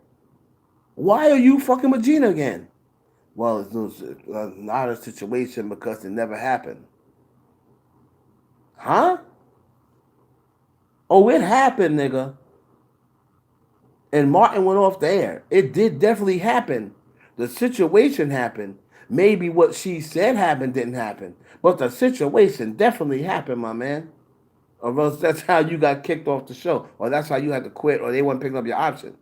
Why are you fucking with Gina again? Well, it's not a situation because it never happened. Huh? Oh, it happened, nigga. And Martin went off the air. It did definitely happen. The situation happened. Maybe what she said happened didn't happen. But the situation definitely happened, my man. Or else that's how you got kicked off the show. Or that's how you had to quit, or they weren't picking up your option.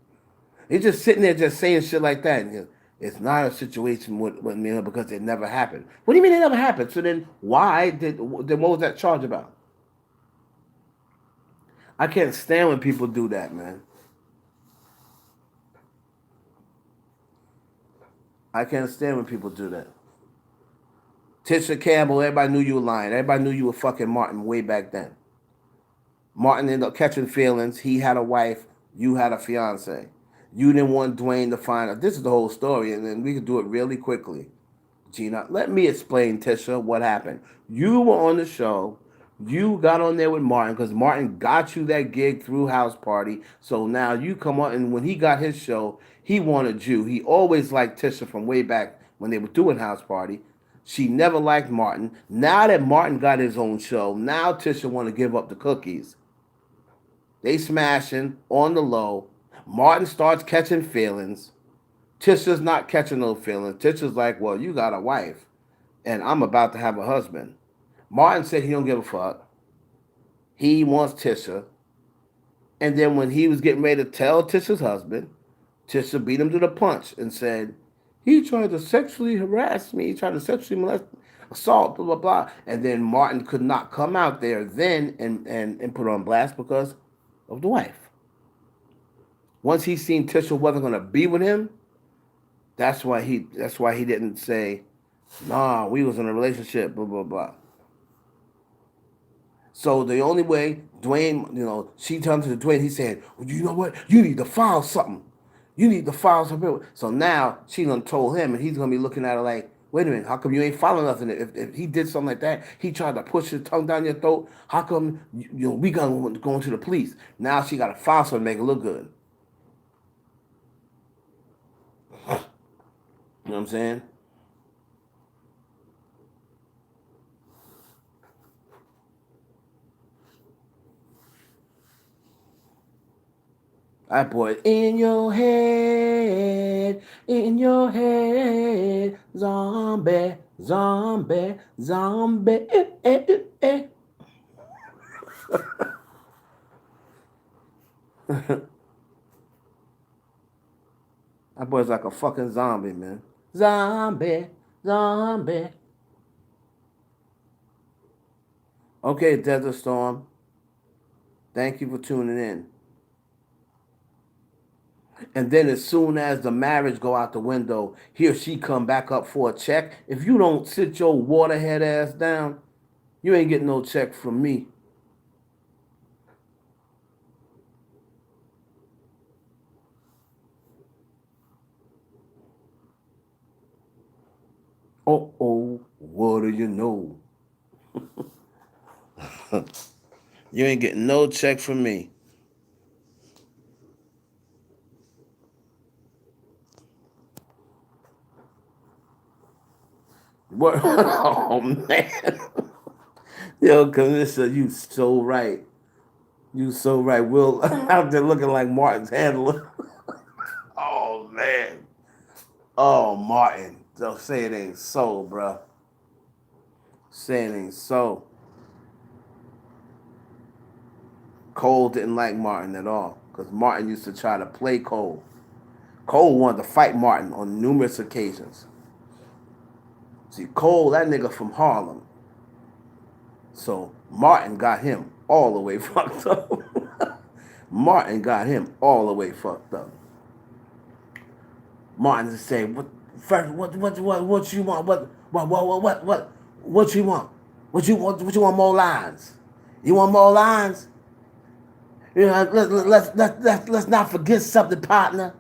He's just sitting there just saying shit like that. And it's not a situation with me because it never happened. What do you mean it never happened? So then then what was that charge about? I can't stand when people do that, man. I can't stand when people do that. Tisha Campbell, everybody knew you were lying. Everybody knew you were fucking Martin way back then. Martin ended up catching feelings. He had a wife. You had a fiance. You didn't want Dwayne to find out. This is the whole story, and then we could do it really quickly. Gina, let me explain, Tisha, what happened. You were on the show. You got on there with Martin because Martin got you that gig through House Party. So now you come on, and when he got his show, he wanted you. He always liked Tisha from way back when they were doing House Party. She never liked Martin. Now that Martin got his own show, now Tisha want to give up the cookies. They smashing on the low. Martin starts catching feelings. Tisha's not catching no feelings. Tisha's like, well, you got a wife, and I'm about to have a husband. Martin said he don't give a fuck. He wants Tisha. And then when he was getting ready to tell Tisha's husband, Tisha beat him to the punch and said, he tried to sexually harass me. He tried to sexually molest, assault, blah, blah, blah. And then Martin could not come out there then and put on blast because of the wife. Once he seen Tisha wasn't going to be with him, that's why he didn't say, nah, we was in a relationship, blah, blah, blah. So the only way Dwayne, she turned to Dwayne, he said, well, you know what? You need to file something. You need to file something. So now she done told him, and he's going to be looking at her like, wait a minute, how come you ain't filing nothing? If he did something like that, he tried to push his tongue down your throat, how come we going to go into the police? Now she got to file something to make it look good. You know what I'm saying? That boy, in your head, zombie, zombie, zombie. That boy's like a fucking zombie, man. Zombie, zombie. Okay, Desert Storm. Thank you for tuning in. And then as soon as the marriage go out the window, he or she come back up for a check. If you don't sit your waterhead ass down, you ain't getting no check from me. Oh, what do you know? You ain't getting no check from me. What? Oh, man. Yo, Commissioner, you so right. You so right. Will out there looking like Martin's handler. man. Oh, Martin. Don't say it ain't so, bruh. Say it ain't so. Cole didn't like Martin at all because Martin used to try to play Cole. Cole wanted to fight Martin on numerous occasions. See, Cole, that nigga from Harlem. So Martin got him all the way fucked up. Martin got him all the way fucked up. Martin just say, "What first? What you want? What you want? What you want? What you want? More lines? You want more lines? You know, let's not forget something, partner.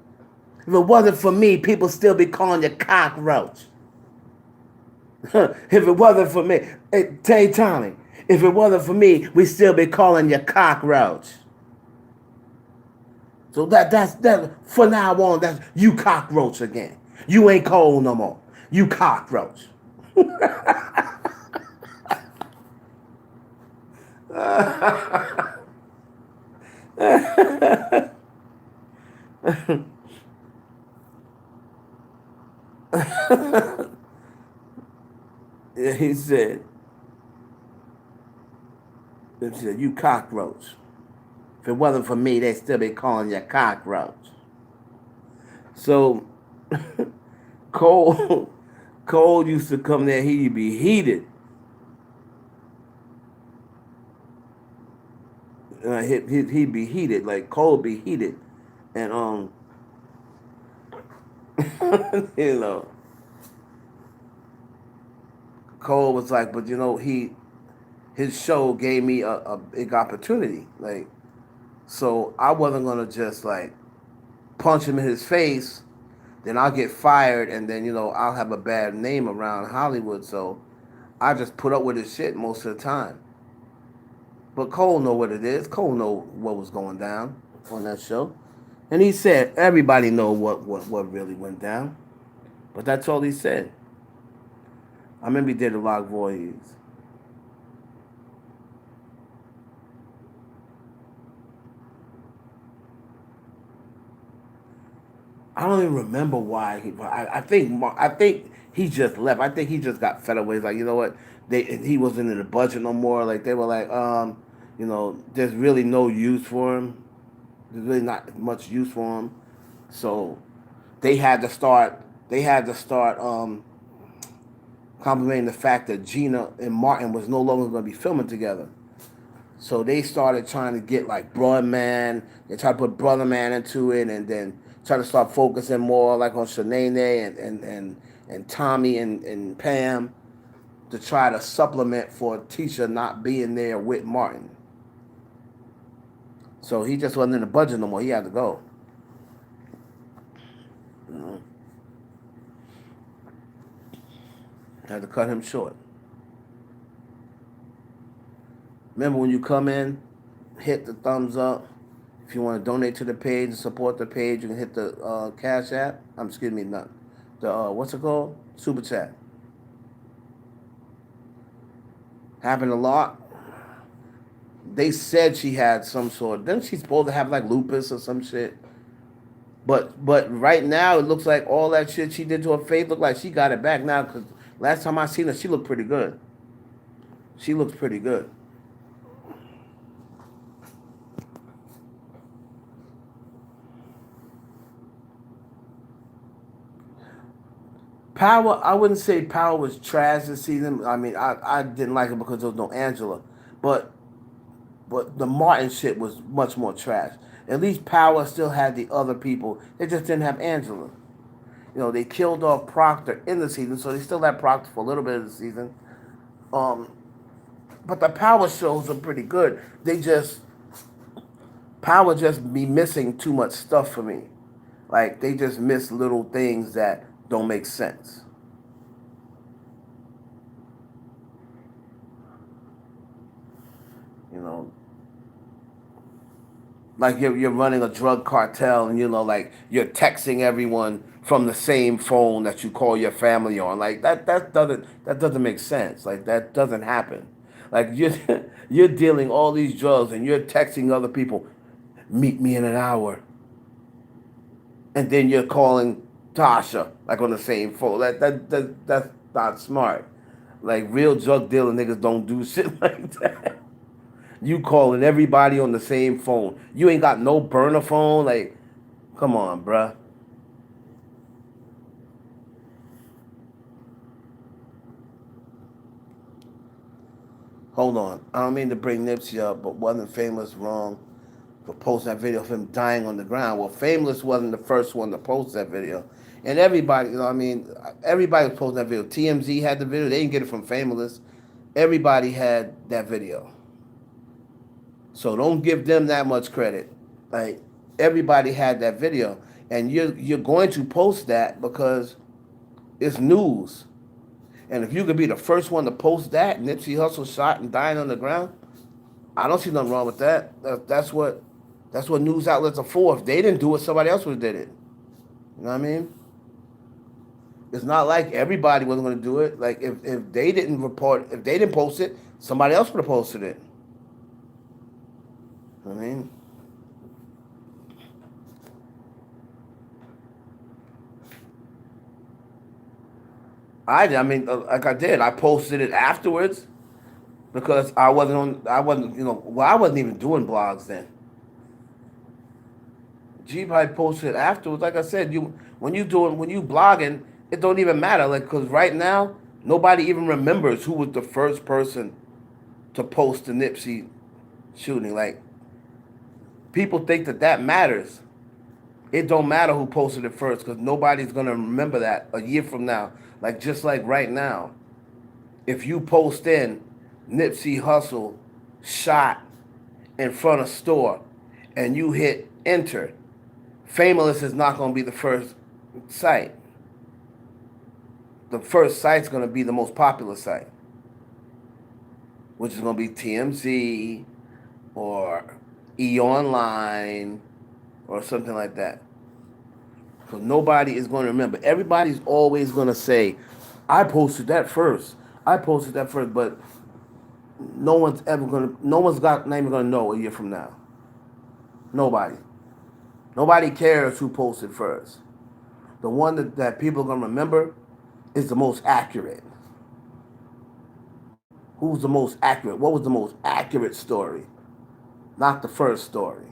If it wasn't for me, people still be calling you cockroach. If it wasn't for me, hey, Tay Tommy, if it wasn't for me, we still be calling you cockroach. So that's for now on, that's you cockroach again. You ain't Cole no more. You cockroach. Yeah, he said, you cockroach. If it wasn't for me, they'd still be calling you cockroach. So Cole Cole used to come there, he'd be heated. He'd be heated, like Cole be heated. And you know, Cole was like, but you know, his show gave me a big opportunity. Like, so I wasn't gonna just like punch him in his face, then I'll get fired, and then you know I'll have a bad name around Hollywood. So I just put up with his shit most of the time. But Cole know what it is. Cole know what was going down on that show, and he said everybody know what really went down. But that's all he said. I remember he did a lot of voices. I don't even remember why I think he just left. I think he just got fed up with. He's like, you know what? He wasn't in the budget no more. Like they were like, you know, there's really no use for him. There's really not much use for him. So they had to start. They had to start complimenting the fact that Gina and Martin was no longer going to be filming together. So they started trying to get like Brother Man. They tried to put Brother Man into it, and then try to start focusing more like on Shanae and Tommy and Pam to try to supplement for Tisha not being there with Martin. So he just wasn't in the budget no more. He had to go. You know? Had to cut him short. Remember, when you come in, hit the thumbs up. If you want to donate to the page and support the page, you can hit the Cash App. Excuse me, not the what's it called? Super Chat. Happened a lot. They said she had some sort. Then she's supposed to have like lupus or some shit. But right now it looks like all that shit she did to her face look like she got it back now. Cause last time I seen her, she looked pretty good. She looks pretty good. Power, I wouldn't say Power was trash this season. I mean, I didn't like it because there was no Angela, but the Martin shit was much more trash. At least Power still had the other people. They just didn't have Angela. You know, they killed off Proctor in the season, so they still had Proctor for a little bit of the season. But the Power shows are pretty good. Power just be missing too much stuff for me. Like they just miss little things that don't make sense. You know, like you're running a drug cartel, and you know, like you're texting everyone from the same phone that you call your family on. Like that doesn't make sense. Like that doesn't happen. Like you're you're dealing all these drugs and you're texting other people, meet me in an hour. and then you're calling Tasha like on the same phone. That's not smart. Like real drug dealer niggas don't do shit like that. You calling everybody on the same phone. You ain't got no burner phone. Like, come on, bruh. Hold on. I don't mean to bring Nipsey up, but wasn't Famous wrong for posting that video of him dying on the ground? Well, Famous wasn't the first one to post that video. And everybody, you know, I mean, everybody was posting that video. TMZ had the video. They didn't get it from Famous. Everybody had that video. So don't give them that much credit. Like everybody had that video, and you're going to post that because it's news. And if you could be the first one to post that, Nipsey Hussle shot and dying on the ground, I don't see nothing wrong with that. That's what news outlets are for. If they didn't do it, somebody else would have did it. You know what I mean? It's not like everybody wasn't going to do it. Like if they didn't report, if they didn't post it, somebody else would have posted it. You know what I mean, like I did. I posted it afterwards because I wasn't on. I wasn't, well, I wasn't even doing blogs then. G probably posted it afterwards. Like I said, when you blogging, it don't even matter. Like because right now nobody even remembers who was the first person to post the Nipsey shooting. Like people think that matters. It don't matter who posted it first because nobody's gonna remember that a year from now. Like just like right now, if you post in Nipsey Hussle shot in front of store and you hit enter, Famous is not gonna be the first site. The first site's gonna be the most popular site, which is gonna be TMZ or E Online or something like that. Because nobody is going to remember. Everybody's always going to say, I posted that first. I posted that first. But no one's not even going to know a year from now. Nobody. Nobody cares who posted first. The one that people are going to remember is the most accurate. Who's the most accurate? What was the most accurate story? Not the first story.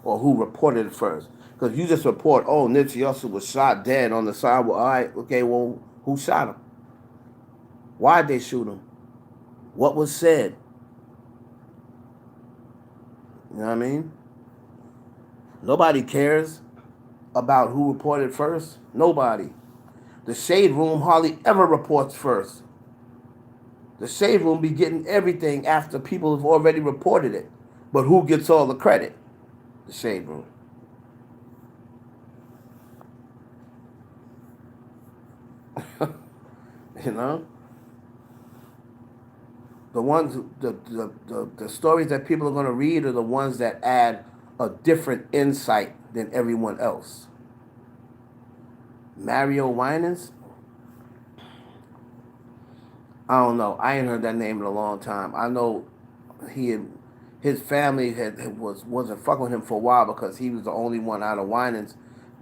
Or who reported it first. Because you just report, oh, Nipsey Hussle was shot dead on the sidewalk. All right, okay, well, who shot him? Why'd they shoot him? What was said? You know what I mean? Nobody cares about who reported first. Nobody. The Shade Room hardly ever reports first. The Shade Room be getting everything after people have already reported it. But who gets all the credit? The Shade Room. You know? The ones, the stories that people are going to read are the ones that add a different insight than everyone else. Mario Winans? I don't know. I ain't heard that name in a long time. I know his family wasn't fucking with him for a while because he was the only one out of Winans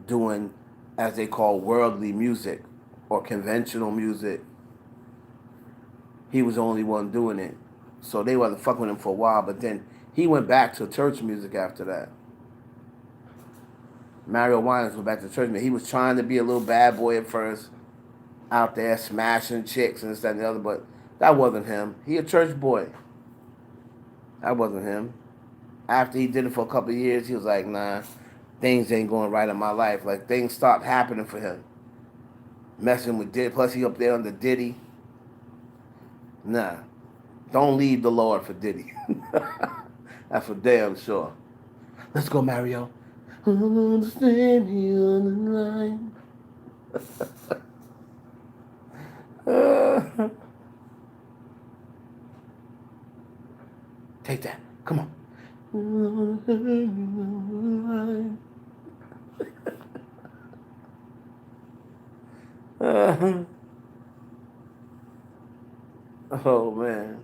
doing, as they call, worldly music or conventional music. He was the only one doing it. So they wasn't fucking with him for a while, but then he went back to church music after that. Mario Winans went back to church music. He was trying to be a little bad boy at first, out there smashing chicks and this, that, and the other, but that wasn't him. He a church boy. That wasn't him. After he did it for a couple of years, he was like, nah, things ain't going right in my life. Like, things stopped happening for him. Messing with Diddy. Plus, he up there under Diddy. Nah. Don't leave the Lord for Diddy. That's for damn sure. Let's go, Mario. Understand you on the line. Take that. Come on. Oh man.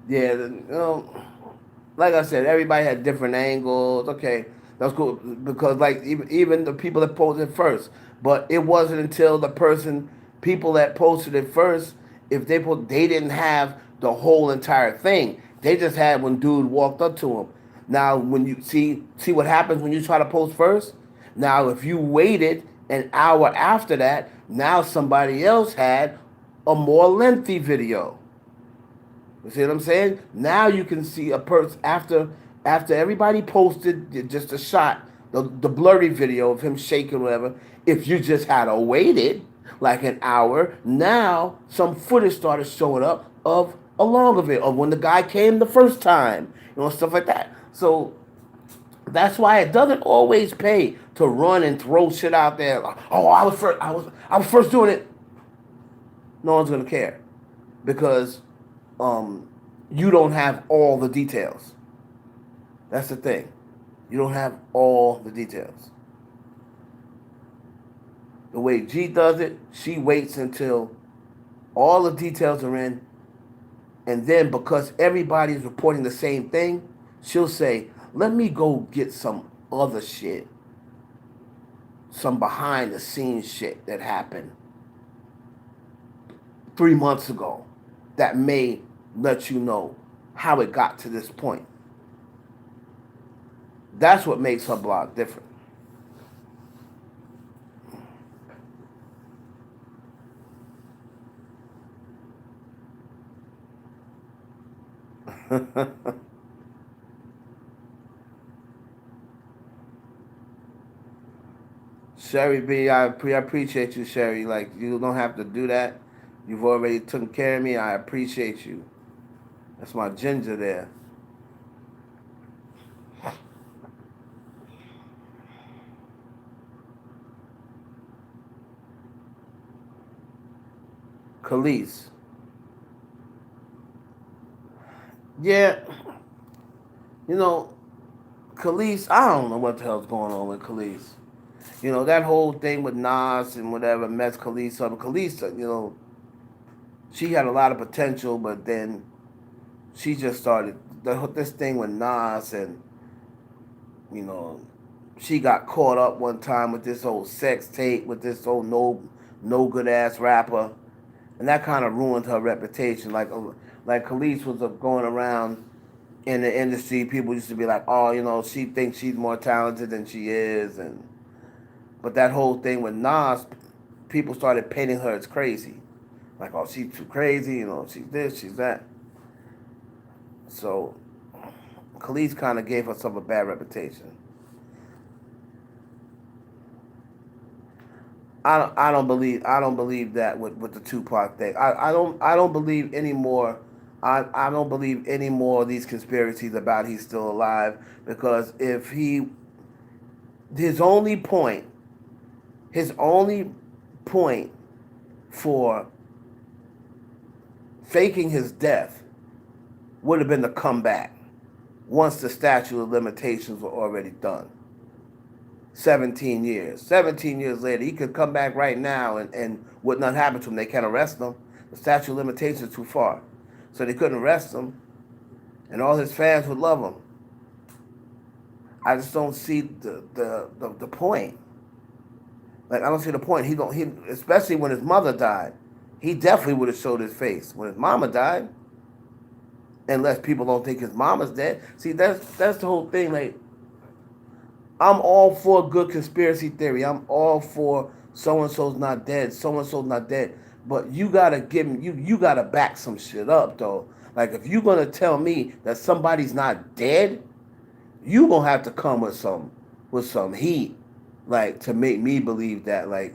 Yeah, like I said, everybody had different angles. Okay, that's cool because like even the people that posted first, but it wasn't until the people that posted it first, if they didn't have the whole entire thing. They just had when dude walked up to him. Now, when you see what happens when you try to post first. Now, if you waited an hour after that, now somebody else had a more lengthy video. You see what I'm saying? Now you can see a person after everybody posted just a shot, the blurry video of him shaking whatever. If you just had waited like an hour, now some footage started showing up of a longer video of when the guy came the first time, stuff like that. So that's why it doesn't always pay to run and throw shit out there. Like, oh, I was first doing it. No one's gonna care because you don't have all the details. That's the thing. You don't have all the details. The way G does it, she waits until all the details are in, and then because everybody's reporting the same thing, she'll say, let me go get some other shit, some behind the scenes shit that happened 3 months ago that may let you know how it got to this point. That's what makes her blog different. Sherry B, I appreciate you, Sherry. Like, you don't have to do that. You've already taken care of me. I appreciate you. That's my ginger there. Khalees. Yeah, you know, Khalees, I don't know what the hell's going on with Khalees. That whole thing with Nas and whatever messed Khalees up. Khalees, she had a lot of potential, but then she just started this thing with Nas, and you know, she got caught up one time with this old sex tape with this old no good ass rapper, and that kind of ruined her reputation. Like Khalees was going around in the industry, people used to be like, oh, she thinks she's more talented than she is, but that whole thing with Nas, people started painting her as crazy, like, oh, she's too crazy, she's this, she's that. So Khalees kind of gave herself a bad reputation. I don't believe that with the Tupac thing. I don't believe anymore. I don't believe any more of these conspiracies about he's still alive, because if his only point his only point for faking his death would have been to come back once the statute of limitations were already done. 17 years. 17 years later, he could come back right now and would not happen to him. They can't arrest him. The statute of limitations is too far. So they couldn't arrest him, and all his fans would love him. I just don't see the point. Like, I don't see the point. He especially when his mother died, he definitely would have showed his face. When his mama died, unless people don't think his mama's dead. See, that's the whole thing. Like, I'm all for good conspiracy theory. I'm all for so and so's not dead, so and so's not dead. But you gotta give me you gotta back some shit up though. Like, if you're gonna tell me that somebody's not dead, you gonna have to come with some heat, like, to make me believe that. Like,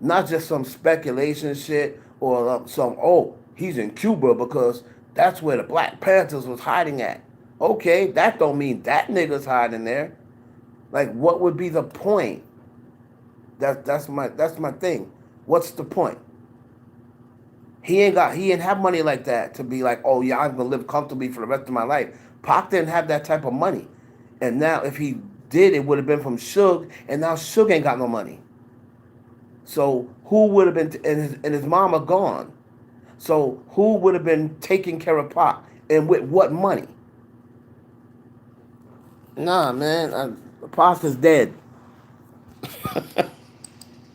not just some speculation shit or some, oh, he's in Cuba because that's where the Black Panthers was hiding at. Okay, that don't mean that nigga's hiding there. Like, what would be the point? That's my thing. What's the point? He ain't have money like that to be like, oh yeah, I'm gonna live comfortably for the rest of my life. Pac didn't have that type of money, and now if he did, it would have been from Suge, and now Suge ain't got no money. So who would have been and his mama gone? So who would have been taking care of Pac And with what money? Nah, man. Pac is dead.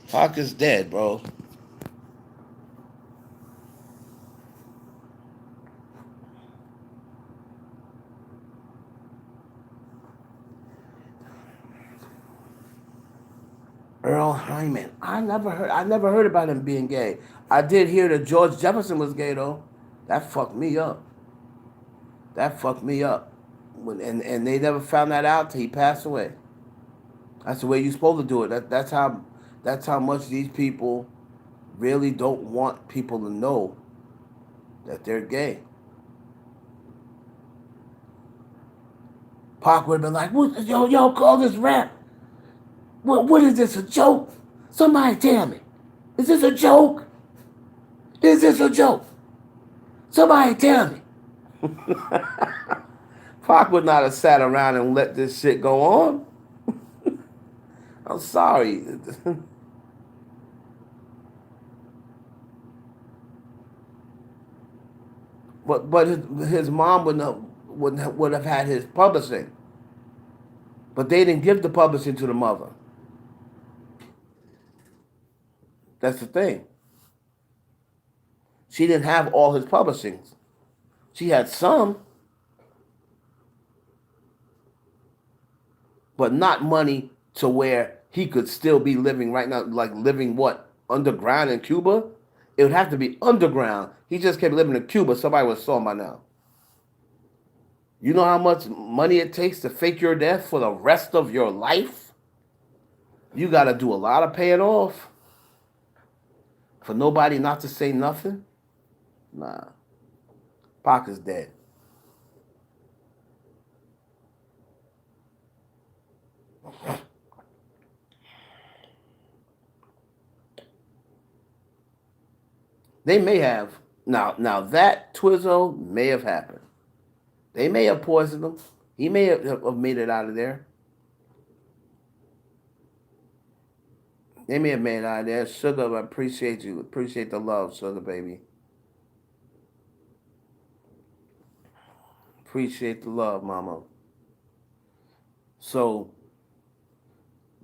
Pac is dead, bro. Earl Hyman. I never heard about him being gay. I did hear that George Jefferson was gay though. That fucked me up. That fucked me up. And they never found that out till he passed away. That's the way you're supposed to do it. That's how much these people really don't want people to know that they're gay. Pac would have been like, what, yo, call this rap. What is this, a joke? Somebody tell me. Is this a joke? Is this a joke? Somebody tell me. Pac would not have sat around and let this shit go on. I'm sorry. But his mom would have had his publishing. But they didn't give the publishing to the mother. That's the thing. She didn't have all his publishings. She had some, but not money to where he could still be living right now, like living what? Underground in Cuba? It would have to be underground. He just kept living in Cuba. Somebody would have saw him by now. You know how much money it takes to fake your death for the rest of your life? You got to do a lot of paying off for nobody not to say nothing? Nah. Pac is dead. They may have. Now that Twizzo may have happened. They may have poisoned him. He may have made it out of there. They may have made it out of there. Sugar, I appreciate you. Appreciate the love, Sugar baby. Appreciate the love, mama. So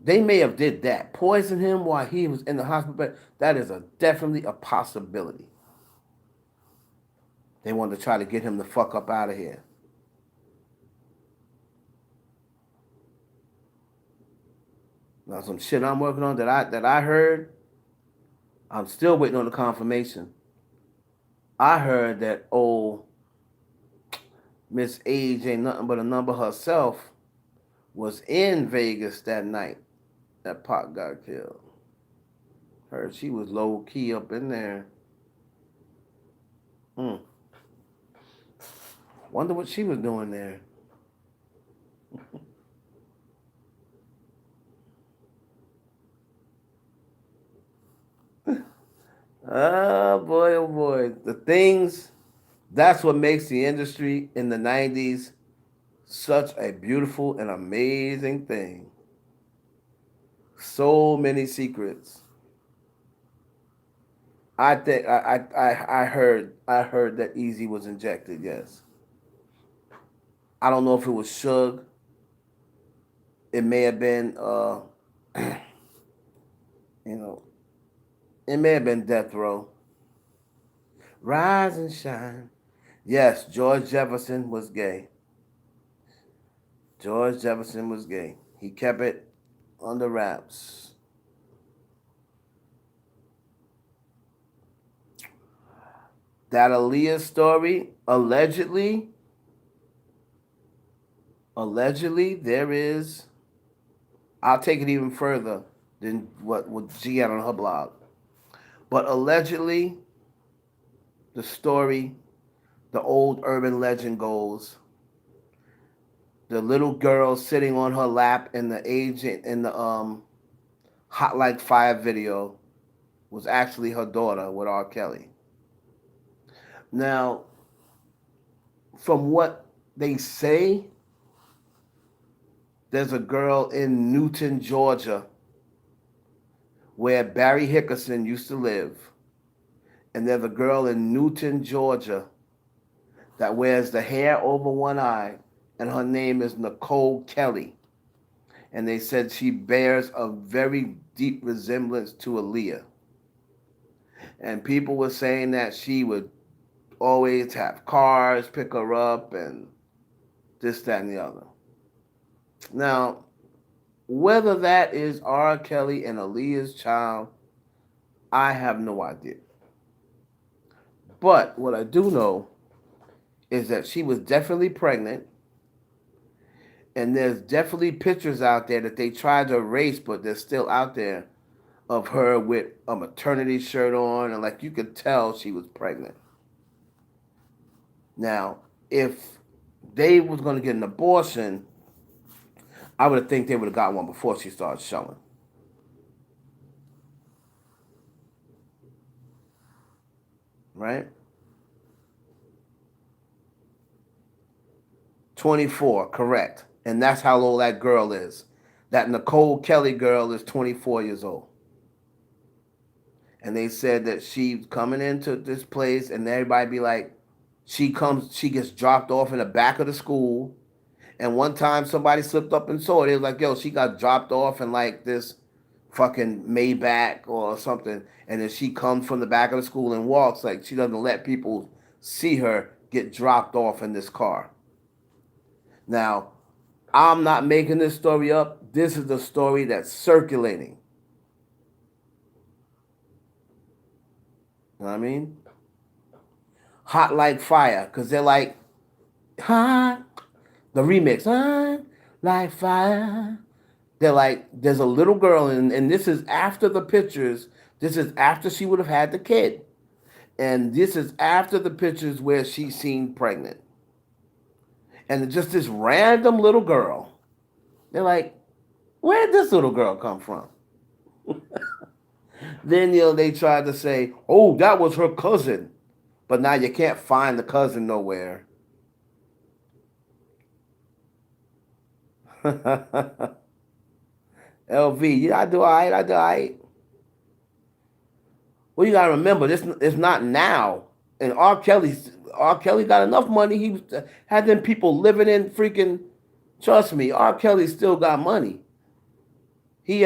they may have did that. Poison him while he was in the hospital bed. That is definitely a possibility. They wanted to try to get him the fuck up out of here. Now some shit I'm working on that I heard. I'm still waiting on the confirmation. I heard that Miss Age ain't nothing but a number herself was in Vegas that night that Pac got killed. Heard she was low key up in there. Wonder what she was doing there. Oh boy. The things, that's what makes the industry in the 90s such a beautiful and amazing thing. So many secrets. I think I heard that Easy was injected, yes. I don't know if it was Suge. It may have been you know, it may have been Death Row. Rise and shine. Yes, George Jefferson was gay. George Jefferson was gay. He kept it under wraps. That Aaliyah story, allegedly, there is. I'll take it even further than what she had on her blog. But allegedly, the story, the old urban legend goes, the little girl sitting on her lap in the agent in the Hot Like Fire video was actually her daughter with R. Kelly. Now, from what they say, there's a girl in Newton, Georgia, where Barry Hickerson used to live. And there's a girl in Newton, Georgia, that wears the hair over one eye, and her name is Nicole Kelly. And they said she bears a very deep resemblance to Aaliyah. And people were saying that she would always have cars pick her up and this, that, and the other. Now, whether that is R. Kelly and Aaliyah's child, I have no idea. But what I do know is that she was definitely pregnant, and there's definitely pictures out there that they tried to erase, but they're still out there of her with a maternity shirt on, and like you could tell she was pregnant. Now, if they was going to get an abortion, I would think they would have got one before she started showing. Right? 24, correct. And that's how old that girl is. That Nicole Kelly girl is 24 years old. And they said that she's coming into this place, and everybody be like, she gets dropped off in the back of the school. And one time somebody slipped up and saw it. It was like, yo, she got dropped off in like this fucking Maybach or something. And then she comes from the back of the school and walks. Like, she doesn't let people see her get dropped off in this car. Now, I'm not making this story up. This is the story that's circulating. You know what I mean? Hot Like Fire. Because they're like, hot. The remix, hot like fire. They're like, there's a little girl, and this is after the pictures. This is after she would have had the kid. And this is after the pictures where she's seen pregnant. And just this random little girl. They're like, where did this little girl come from? Then, they tried to say, oh, that was her cousin. But now you can't find the cousin nowhere. LV, yeah, I do all right. Well, you gotta remember, this is not now. And R. Kelly got enough money. He had them people living in freaking. Trust me, R. Kelly still got money. He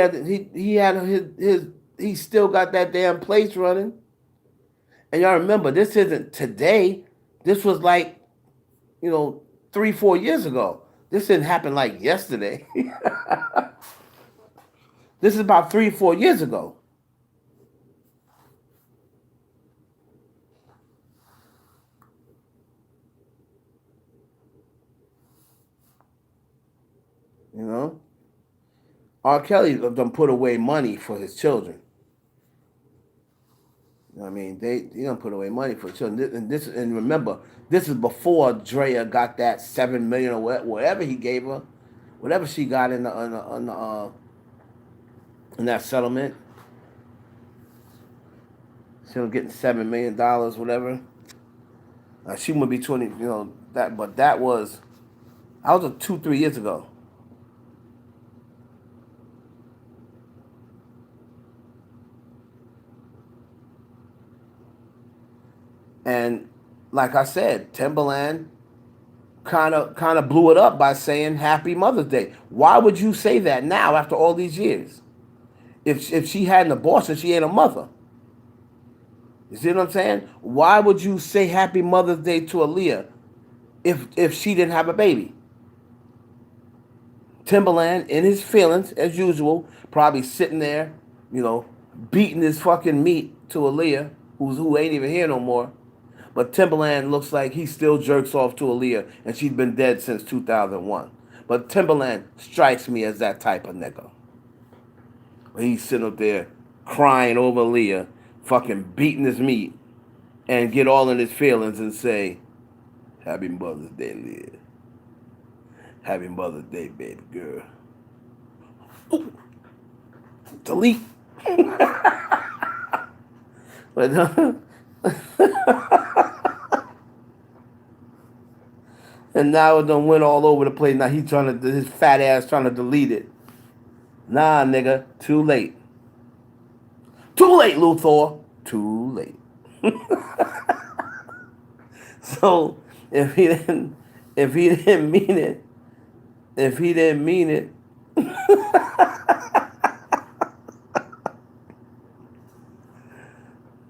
still got that damn place running. And y'all remember, this isn't today. This was like, 3-4 years ago. This didn't happen like yesterday. This is about 3-4 years ago. R. Kelly done put away money for his children. I mean, he done put away money for children. And remember, this is before Drea got that $7 million or whatever he gave her, whatever she got in that settlement. She was getting $7 million, whatever. She would be 20, but that was 2-3 years ago. And like I said, Timbaland kind of blew it up by saying Happy Mother's Day. Why would you say that now after all these years? If she had an abortion, she ain't a mother. You see what I'm saying? Why would you say Happy Mother's Day to Aaliyah if she didn't have a baby? Timbaland, in his feelings, as usual, probably sitting there, beating his fucking meat to Aaliyah, who ain't even here no more. But Timbaland looks like he still jerks off to Aaliyah, and she's been dead since 2001. But Timbaland strikes me as that type of nigga. He's sitting up there crying over Aaliyah, fucking beating his meat, and get all in his feelings and say, Happy Mother's Day, Aaliyah. Happy Mother's Day, baby girl. Ooh. Delete. But, and now it done went all over the place. Now his fat ass trying to delete it. Nah, nigga, too late. Too late, Luthor. Too late. So If he didn't, if he didn't mean it, if he didn't mean it,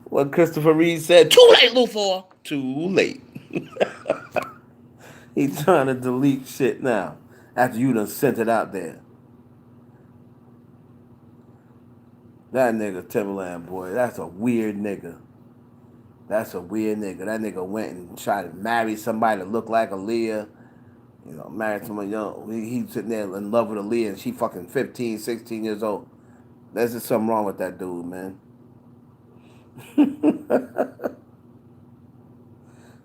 what Christopher Reed said, too late, Luthor. Too late. He's trying to delete shit now after you done sent it out there. That nigga Timberland, boy, that's a weird nigga. That's a weird nigga. That nigga went and tried to marry somebody that looked like Aaliyah. You know, married someone young. He's sitting there in love with Aaliyah and she fucking 15, 16 years old. There's just something wrong with that dude, man.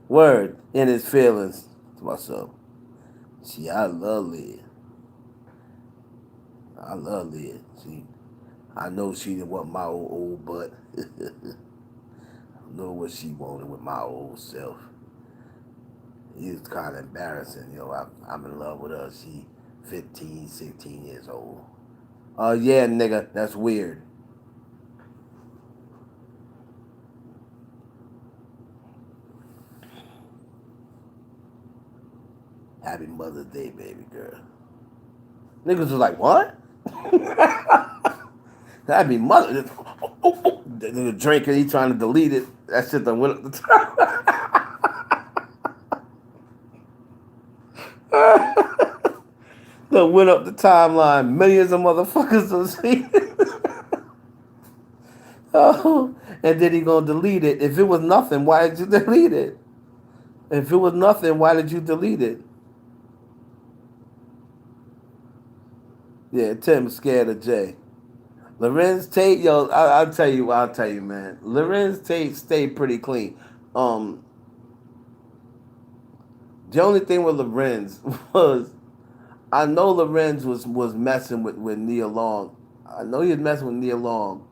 Word in his feelings to myself. See, I love Leah. I love Leah. See, I know she didn't want my old butt. I know what she wanted with my old self. It's kind of embarrassing, you know. I'm in love with her. She 15, 16 years old. Oh yeah, nigga, that's weird. Happy Mother's Day, baby girl. Niggas was like, what? Happy Mother. The nigga drinking, he trying to delete it. That shit done went up the top. Done went up the timeline. Millions of motherfuckers done seen it. Oh, and then he gonna delete it. If it was nothing, why did you delete it? If it was nothing, why did you delete it? Yeah, Tim's scared of Jay. Lorenz Tate, yo, I'll tell you, man. Lorenz Tate stayed pretty clean. Um, the only thing with Lorenz was, I know Lorenz was messing with Nia Long. I know he was messing with Nia Long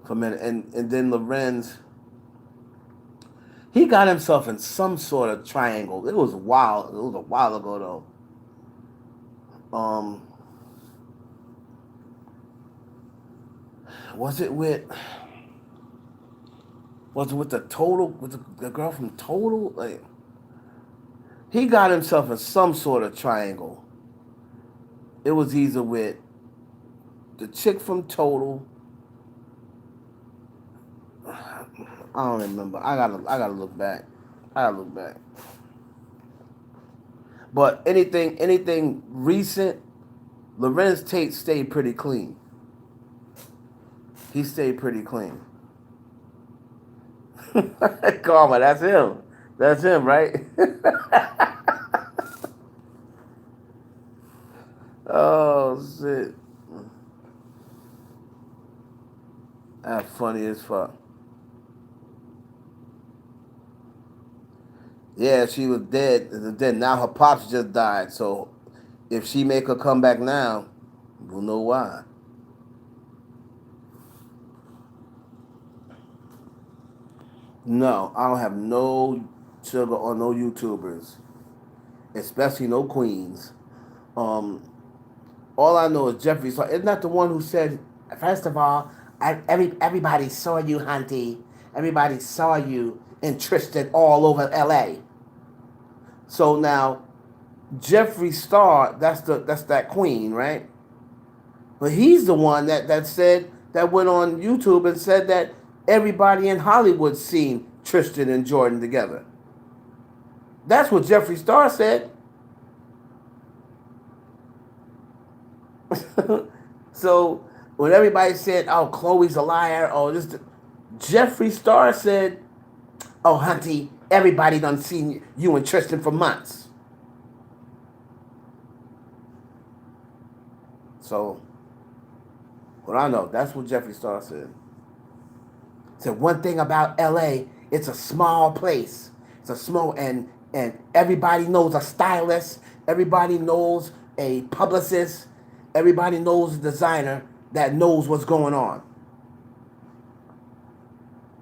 for a minute, and then Lorenz, he got himself in some sort of triangle. It was wild. It was a while ago though. Was it with? Was it with the Total? With the girl from Total? Like, he got himself in some sort of triangle. It was either with the chick from Total. I don't remember. I gotta look back. I gotta look back. But anything recent, Lorenz Tate stayed pretty clean. He stayed pretty clean. Karma, that's him. That's him, right? Oh shit. That's funny as fuck. Yeah, she was dead. Now her pops just died. So if she make her come back now, we'll know why. No, I don't have no sugar or no YouTubers, especially no queens. Um, all I know is Jeffree Star. Isn't that the one who said, first of all, everybody saw you, Hunty. Everybody saw you and Tristan all over L.A. So now, Jeffree Star, that's that queen, right? But he's the one that said, that went on YouTube and said that everybody in Hollywood seen Tristan and Jordan together. That's what Jeffree Star said. So when everybody said, "Oh, Chloe's a liar," oh, Jeffree Star said, "Oh, Hunty, everybody done seen you and Tristan for months." So, what I know, that's what Jeffree Star said. Said one thing about L.A., it's a small place. It's a small and everybody knows a stylist. Everybody knows a publicist. Everybody knows a designer that knows what's going on.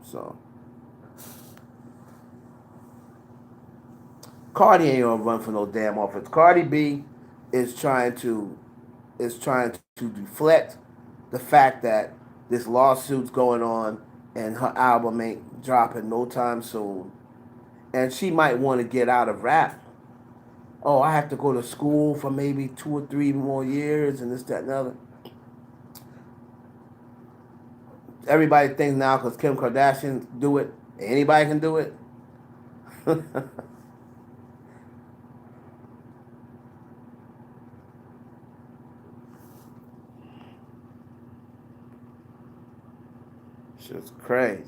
So Cardi ain't gonna run for no damn office. Cardi B is trying to deflect the fact that this lawsuit's going on and her album ain't dropping no time soon. and she might want to get out of rap. Oh, I have to go to school for maybe 2 or 3 more years and this, that, and the other. Everybody thinks now because Kim Kardashian do it, anybody can do it. Shit's crazy.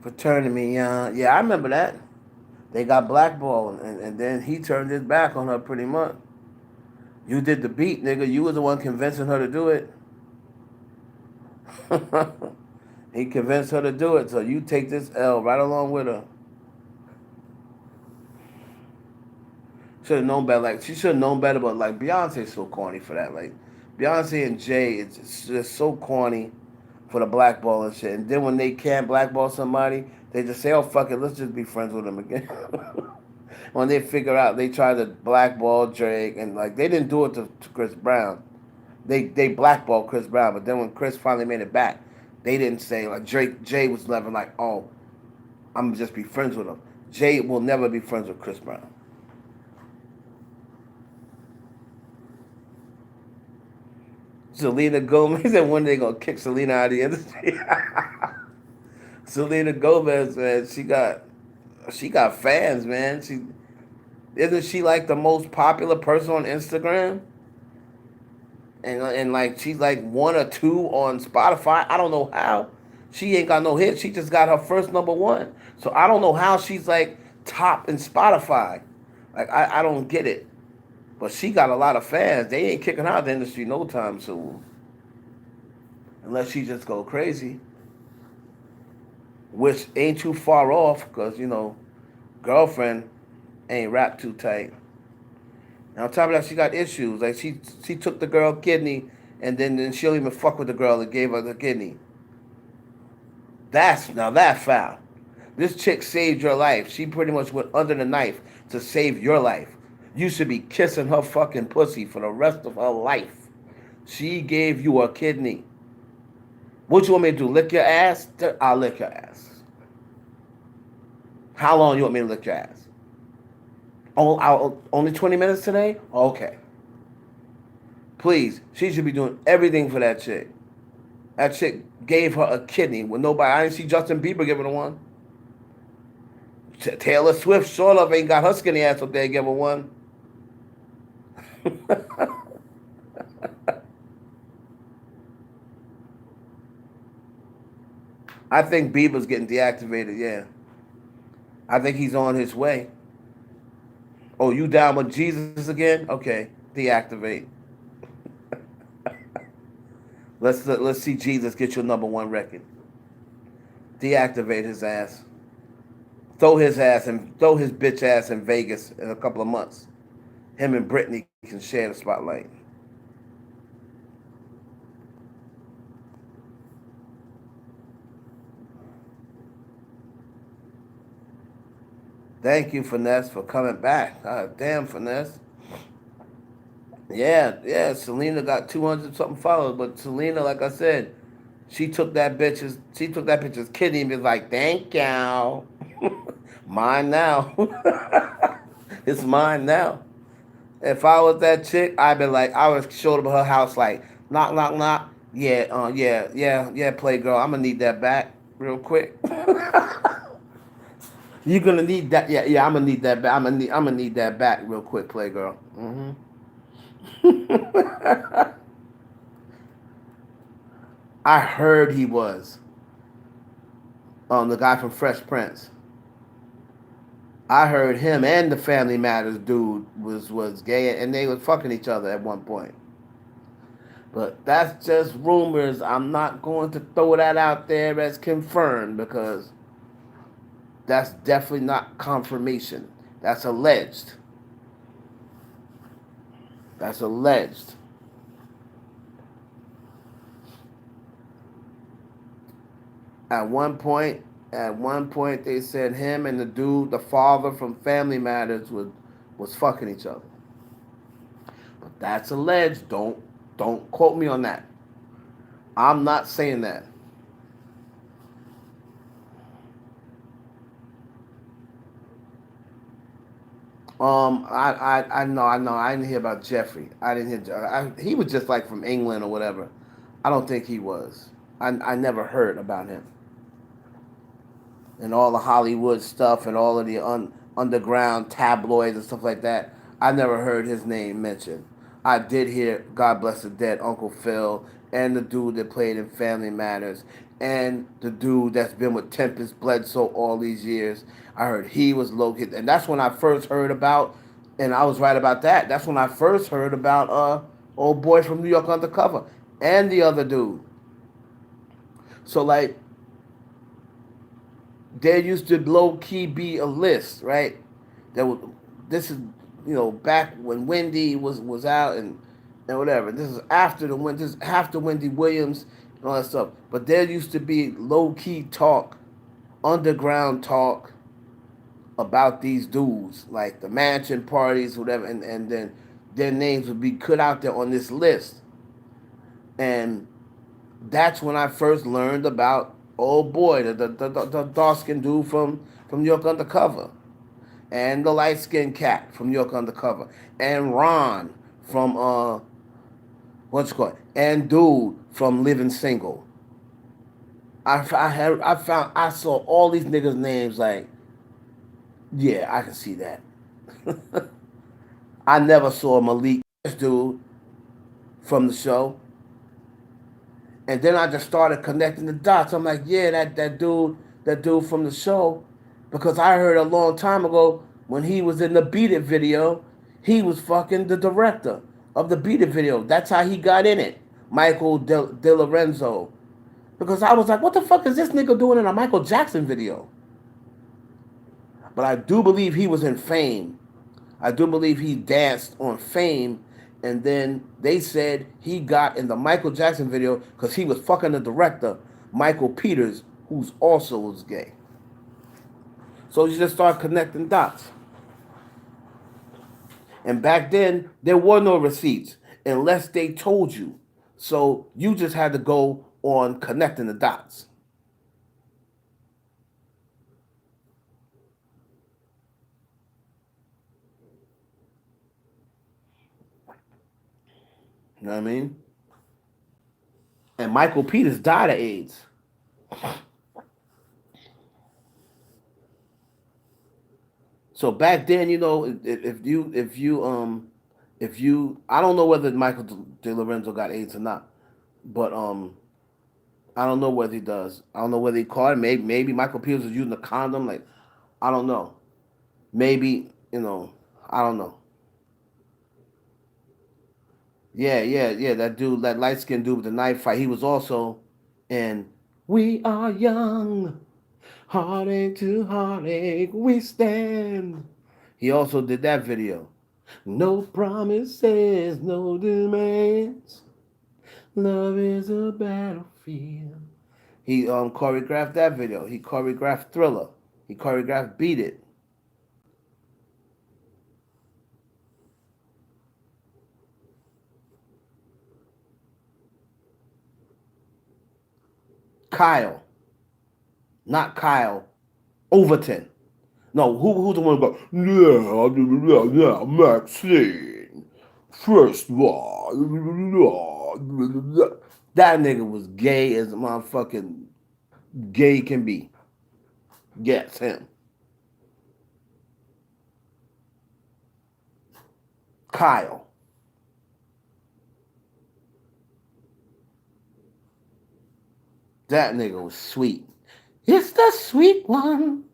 Fraternity, yeah, I remember that. They got blackballed, and then he turned his back on her pretty much. You did the beat, nigga. You was the one convincing her to do it. He convinced her to do it, so you take this L right along with her. Should have known better. Like she should have known better, but like Beyonce's so corny for that. Like Beyonce and Jay, it's just so corny for the blackball and shit. And then when they can't blackball somebody, they just say, "Oh fuck it, let's just be friends with them again." When they figure out, they try to blackball Drake, and like they didn't do it to Chris Brown. They blackballed Chris Brown, but then when Chris finally made it back, they didn't say like Jay was never like, "Oh, I'm gonna just be friends with him." Jay will never be friends with Chris Brown. Selena Gomez, and when they gonna kick Selena out of the industry? Selena Gomez, man, she got fans, man. She isn't she like the most popular person on Instagram? And like she's like one or two on Spotify. I don't know how. She ain't got no hit. She just got her first number one. So I don't know how she's like top in Spotify. Like I don't get it. But she got a lot of fans. They ain't kicking her out of the industry no time soon. Unless she just go crazy. Which ain't too far off because, girlfriend ain't wrapped too tight. And on top of that, she got issues. Like she took the girl kidney and then she don't even fuck with the girl that gave her the kidney. That foul. This chick saved your life. She pretty much went under the knife to save your life. You should be kissing her fucking pussy for the rest of her life. She gave you a kidney. What you want me to do? Lick your ass? I'll lick your ass. How long you want me to lick your ass? Only 20 minutes today? Okay. Please, she should be doing everything for that chick. That chick gave her a kidney when nobody. I didn't see Justin Bieber giving her one. Taylor Swift sort of ain't got her skinny ass up there giving her one. I think Bieber's getting deactivated, yeah. I think he's on his way. Oh, you down with Jesus again? Okay, deactivate. Let's see Jesus get your number one record. Deactivate his ass. Throw his bitch ass in Vegas in a couple of months. Him and Britney can share the spotlight. Thank you, Finesse, for coming back. God damn, Finesse. Yeah. Selena got 200 something followers, but Selena, like I said, she took that bitch's kidney and was like, "Thank you, mine now. It's mine now." If I was that chick, I'd be like, I would show up at her house like, knock, knock, knock. Yeah, yeah, Playgirl. I'm gonna need that back real quick. You're gonna need that. Yeah. I'm gonna need that back. I'm gonna need that back real quick, Playgirl. I heard he was the guy from Fresh Prince. I heard him and the Family Matters dude was gay, and they was fucking each other at one point. But that's just rumors. I'm not going to throw that out there as confirmed because that's definitely not confirmation. That's alleged. That's alleged. At one point, they said him and the dude, the father from Family Matters, was fucking each other. But that's alleged. Don't quote me on that. I'm not saying that. I know. I didn't hear about Jeffrey. I didn't hear. He was just like from England or whatever. I don't think he was. I never heard about him and all the Hollywood stuff and all of the underground tabloids and stuff like that. I never heard his name mentioned. I did hear God Bless the Dead, Uncle Phil, and the dude that played in Family Matters, and the dude that's been with Tempest Bledsoe all these years. I heard he was located, and that's when I first heard about, and I was right about that. That's when I first heard about old boy from New York Undercover and the other dude. So like there used to low key be a list, right? That was this is back when Wendy was out and whatever. This is after this is after Wendy Williams and all that stuff. But there used to be low key talk, underground talk about these dudes, like the mansion parties, whatever, and then their names would be put out there on this list. And that's when I first learned about old boy, the dark skinned dude from New York Undercover, and the light skinned cat from New York Undercover, and Ron from what's it called, and dude from Living Single. I saw all these niggas' names like, yeah, I can see that. I never saw Malik dude from the show. And then I just started connecting the dots. I'm like, yeah, that dude from the show, because I heard a long time ago when he was in the Beat It video, he was fucking the director of the Beat It video. That's how he got in it, Michael De Lorenzo. Because I was like, what the fuck is this nigga doing in a Michael Jackson video? But I do believe he was in Fame. I do believe he danced on Fame, and then they said he got in the Michael Jackson video because he was fucking the director, Michael Peters, who's also was gay. So you just start connecting dots. And back then, there were no receipts unless they told you. So you just had to go on connecting the dots. You know what I mean? And Michael Peters died of AIDS. So back then, if you I don't know whether Michael De Lorenzo got AIDS or not, but I don't know whether he does. I don't know whether he caught it. Maybe Michael Peters was using a condom. Like I don't know. Maybe I don't know. Yeah, yeah, yeah. That dude, that light skinned dude with the knife fight. He was also in "We Are Young." Heartache to heartache we stand. He also did that video. No promises, no demands. Love is a battlefield. He choreographed that video. He choreographed Thriller. He choreographed Beat It. Kyle, not Kyle Overton. No, who's the one who go, yeah, Maxine. First one. That nigga was gay as a motherfucking gay can be. Yes, him. Kyle. That nigga was sweet. It's the sweet one.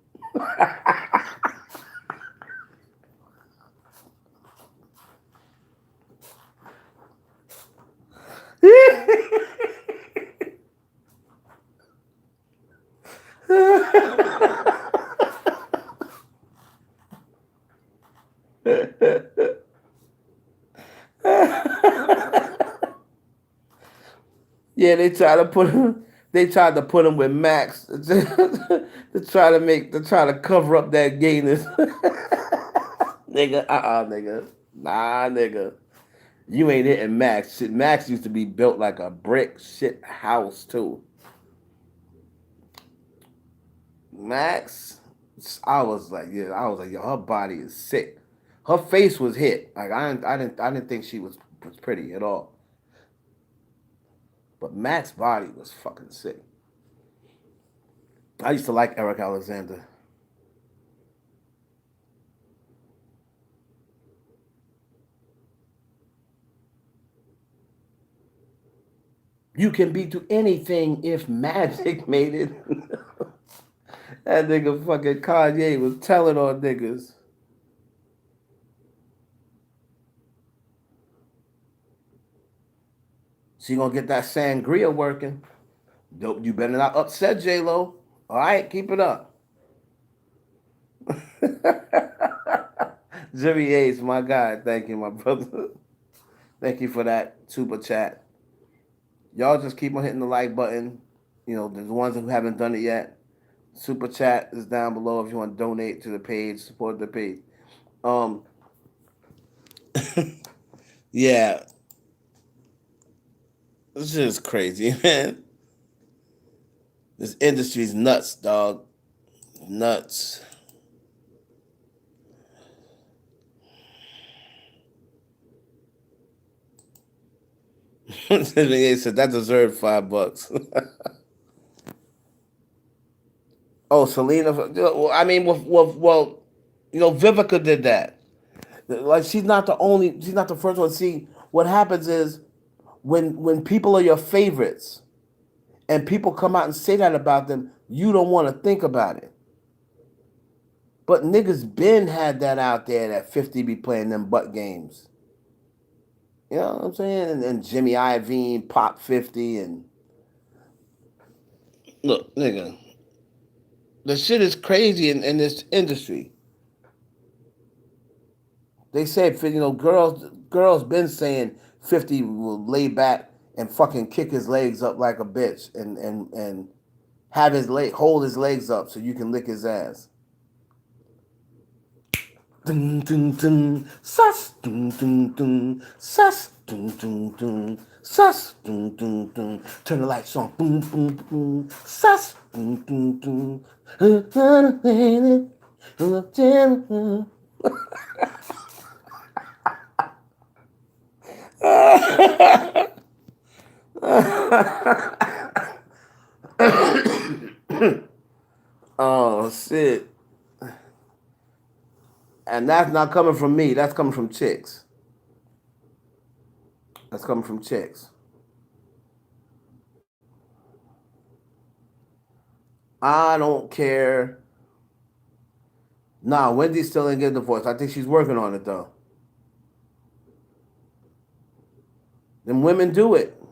Yeah, they tried to put him with Max to try to cover up that gayness. Nigga, nigga. Nah, nigga. You ain't hitting Max. Shit, Max used to be built like a brick shit house too. Max, I was like, yeah, I was like, yo, her body is sick. Her face was hit. Like I didn't think she was pretty at all. But Max's body was fucking sick. I used to like Eric Alexander. You can be to anything if magic made it. That nigga fucking Kanye was telling on niggas. She gonna get that sangria working. Dope, you better not upset J Lo. All right, keep it up. Jimmy Ace, my guy. Thank you, my brother. Thank you for that super chat. Y'all just keep on hitting the like button. You know, there's ones who haven't done it yet. Super chat is down below if you want to donate to the page, support the page. Um, yeah, this is crazy, man. This industry's nuts, dog. Nuts. They said that deserved $5. Oh, Selena. Well, I mean, well, you know, Vivica did that. Like she's not the only. She's not the first one. See, what happens is when people are your favorites and people come out and say that about them, you don't want to think about it. But niggas been had that out there that 50 be playing them butt games. You know what I'm saying? And Jimmy Iovine, Pop 50, and look, nigga, the shit is crazy in this industry. They said, you know, girls been saying 50 will lay back and fucking kick his legs up like a bitch and have his leg hold his legs up so you can lick his ass. Dun, dun, dun, sus, dun, dun, dun, sus, dun, dun, dun, sus, dun, dun, dun. Turn the lights on, boom, boom, boom, sus, dun, dun, dun. Oh shit! And that's not coming from me. That's coming from chicks. That's coming from chicks. I don't care. Nah, Wendy's still ain't getting divorced. I think she's working on it though. Then women do it.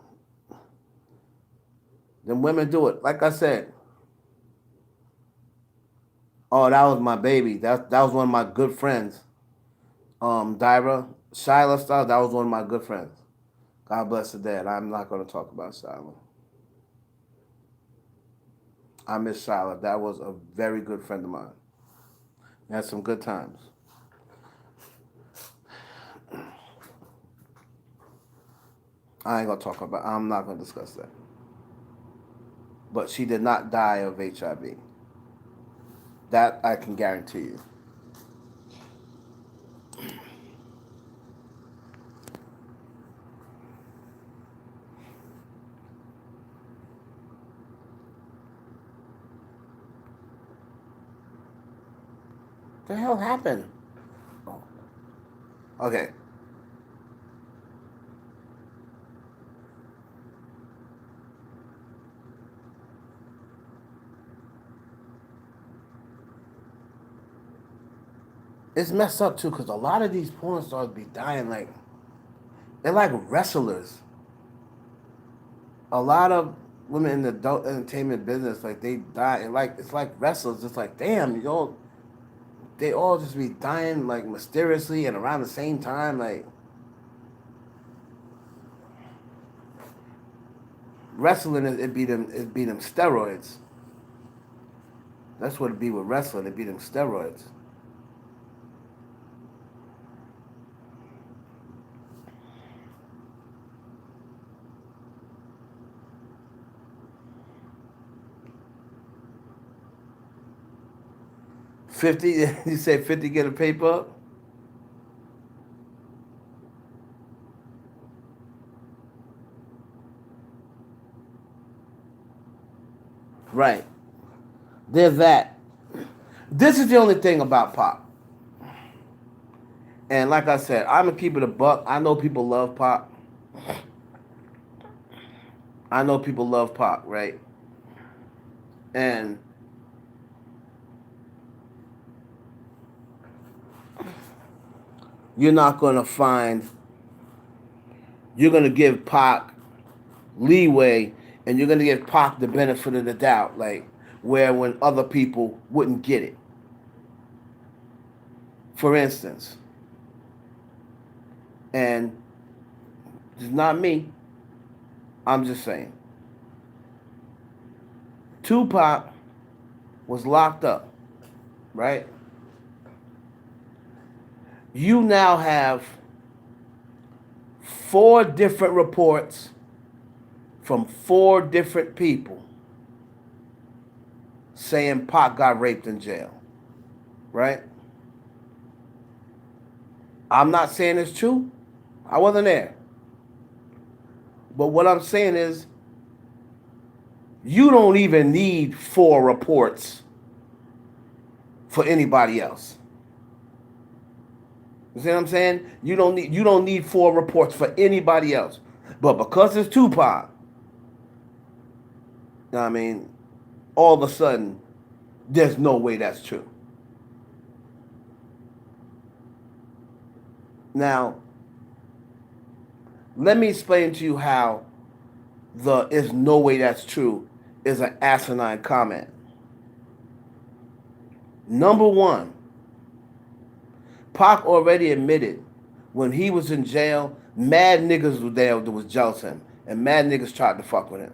Then women do it. Like I said, oh, that was my baby. That was one of my good friends. Dyra, Shyla Styles. That was one of my good friends. God bless her dad. I'm not going to talk about Shyla. I miss Shyla. That was a very good friend of mine. We had some good times. I ain't gonna talk about. I'm not gonna discuss that. But she did not die of HIV. That I can guarantee you. The hell happened? Oh, okay. It's messed up too because a lot of these porn stars be dying like they're like wrestlers. A lot of women in the adult entertainment business like they die and like it's like wrestlers. It's like damn, you know, they all just be dying like mysteriously and around the same time. Like wrestling, it be them steroids. That's what it be with wrestling. It be them steroids. 50, you say 50 get a paper up? Right. There's that. This is the only thing about Pop. And like I said, I'm going to keep it a buck. I know people love Pop. I know people love Pop, right? And you're not going to find, you're going to give Pac leeway and you're going to give Pac the benefit of the doubt, like where when other people wouldn't get it. For instance, and it's not me, I'm just saying, Tupac was locked up, right? You now have 4 different reports from 4 different people saying Pac got raped in jail, right? I'm not saying it's true. I wasn't there. But what I'm saying is, you don't even need 4 reports for anybody else. You see what I'm saying? You don't need 4 reports for anybody else. But because it's Tupac, I mean, all of a sudden, there's no way that's true. Now, let me explain to you how the "is no way that's true" is an asinine comment. Number one, Pac already admitted when he was in jail, mad niggas were there that was jealous of him, and mad niggas tried to fuck with him.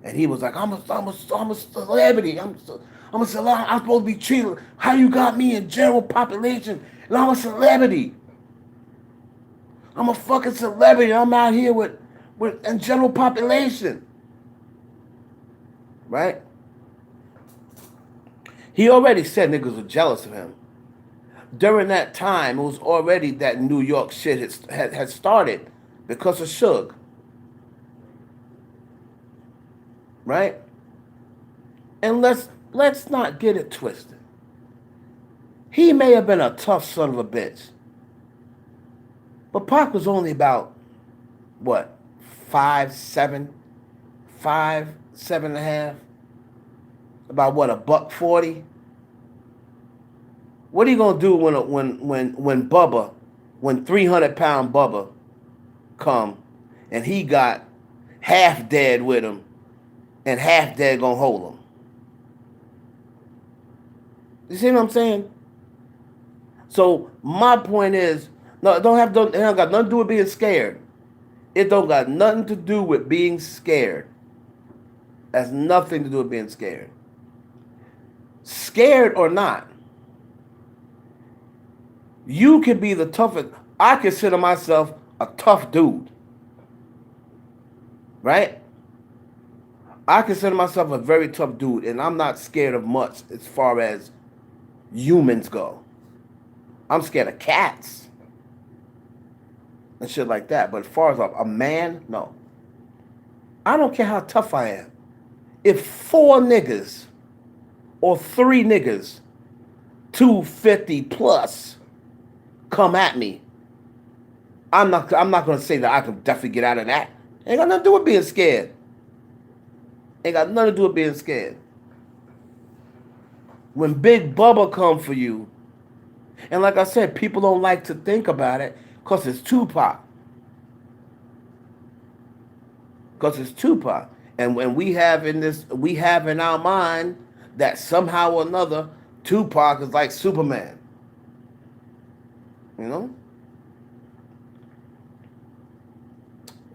And he was like, I'm a celebrity. I'm a celebrity. I'm supposed to be treated. How you got me in general population, and I'm a celebrity. I'm a fucking celebrity. I'm out here with in general population. Right? He already said niggas were jealous of him. During that time, it was already that New York shit had started because of Suge. Right? And let's not get it twisted. He may have been a tough son of a bitch. But Pac was only about, what, 5'7", 7.5? About what, $140? What are you gonna do when Bubba, when 300-pound Bubba come and he got half dead with him and half dead gonna hold him? You see what I'm saying? So my point is, no, it don't got nothing to do with being scared. It don't got nothing to do with being scared. It has nothing to do with being scared. Scared or not, you can be the toughest. I consider myself a tough dude. Right? I consider myself a very tough dude, and I'm not scared of much as far as humans go. I'm scared of cats and shit like that. But as far as a man, no. I don't care how tough I am. If 4 niggas or 3 niggas, 250 plus, come at me, I'm not gonna say that I can definitely get out of that. Ain't got nothing to do with being scared. Ain't got nothing to do with being scared. When Big Bubba come for you, and like I said, people don't like to think about it because it's Tupac. Because it's Tupac. And when we have in our mind that somehow or another, Tupac is like Superman. You know?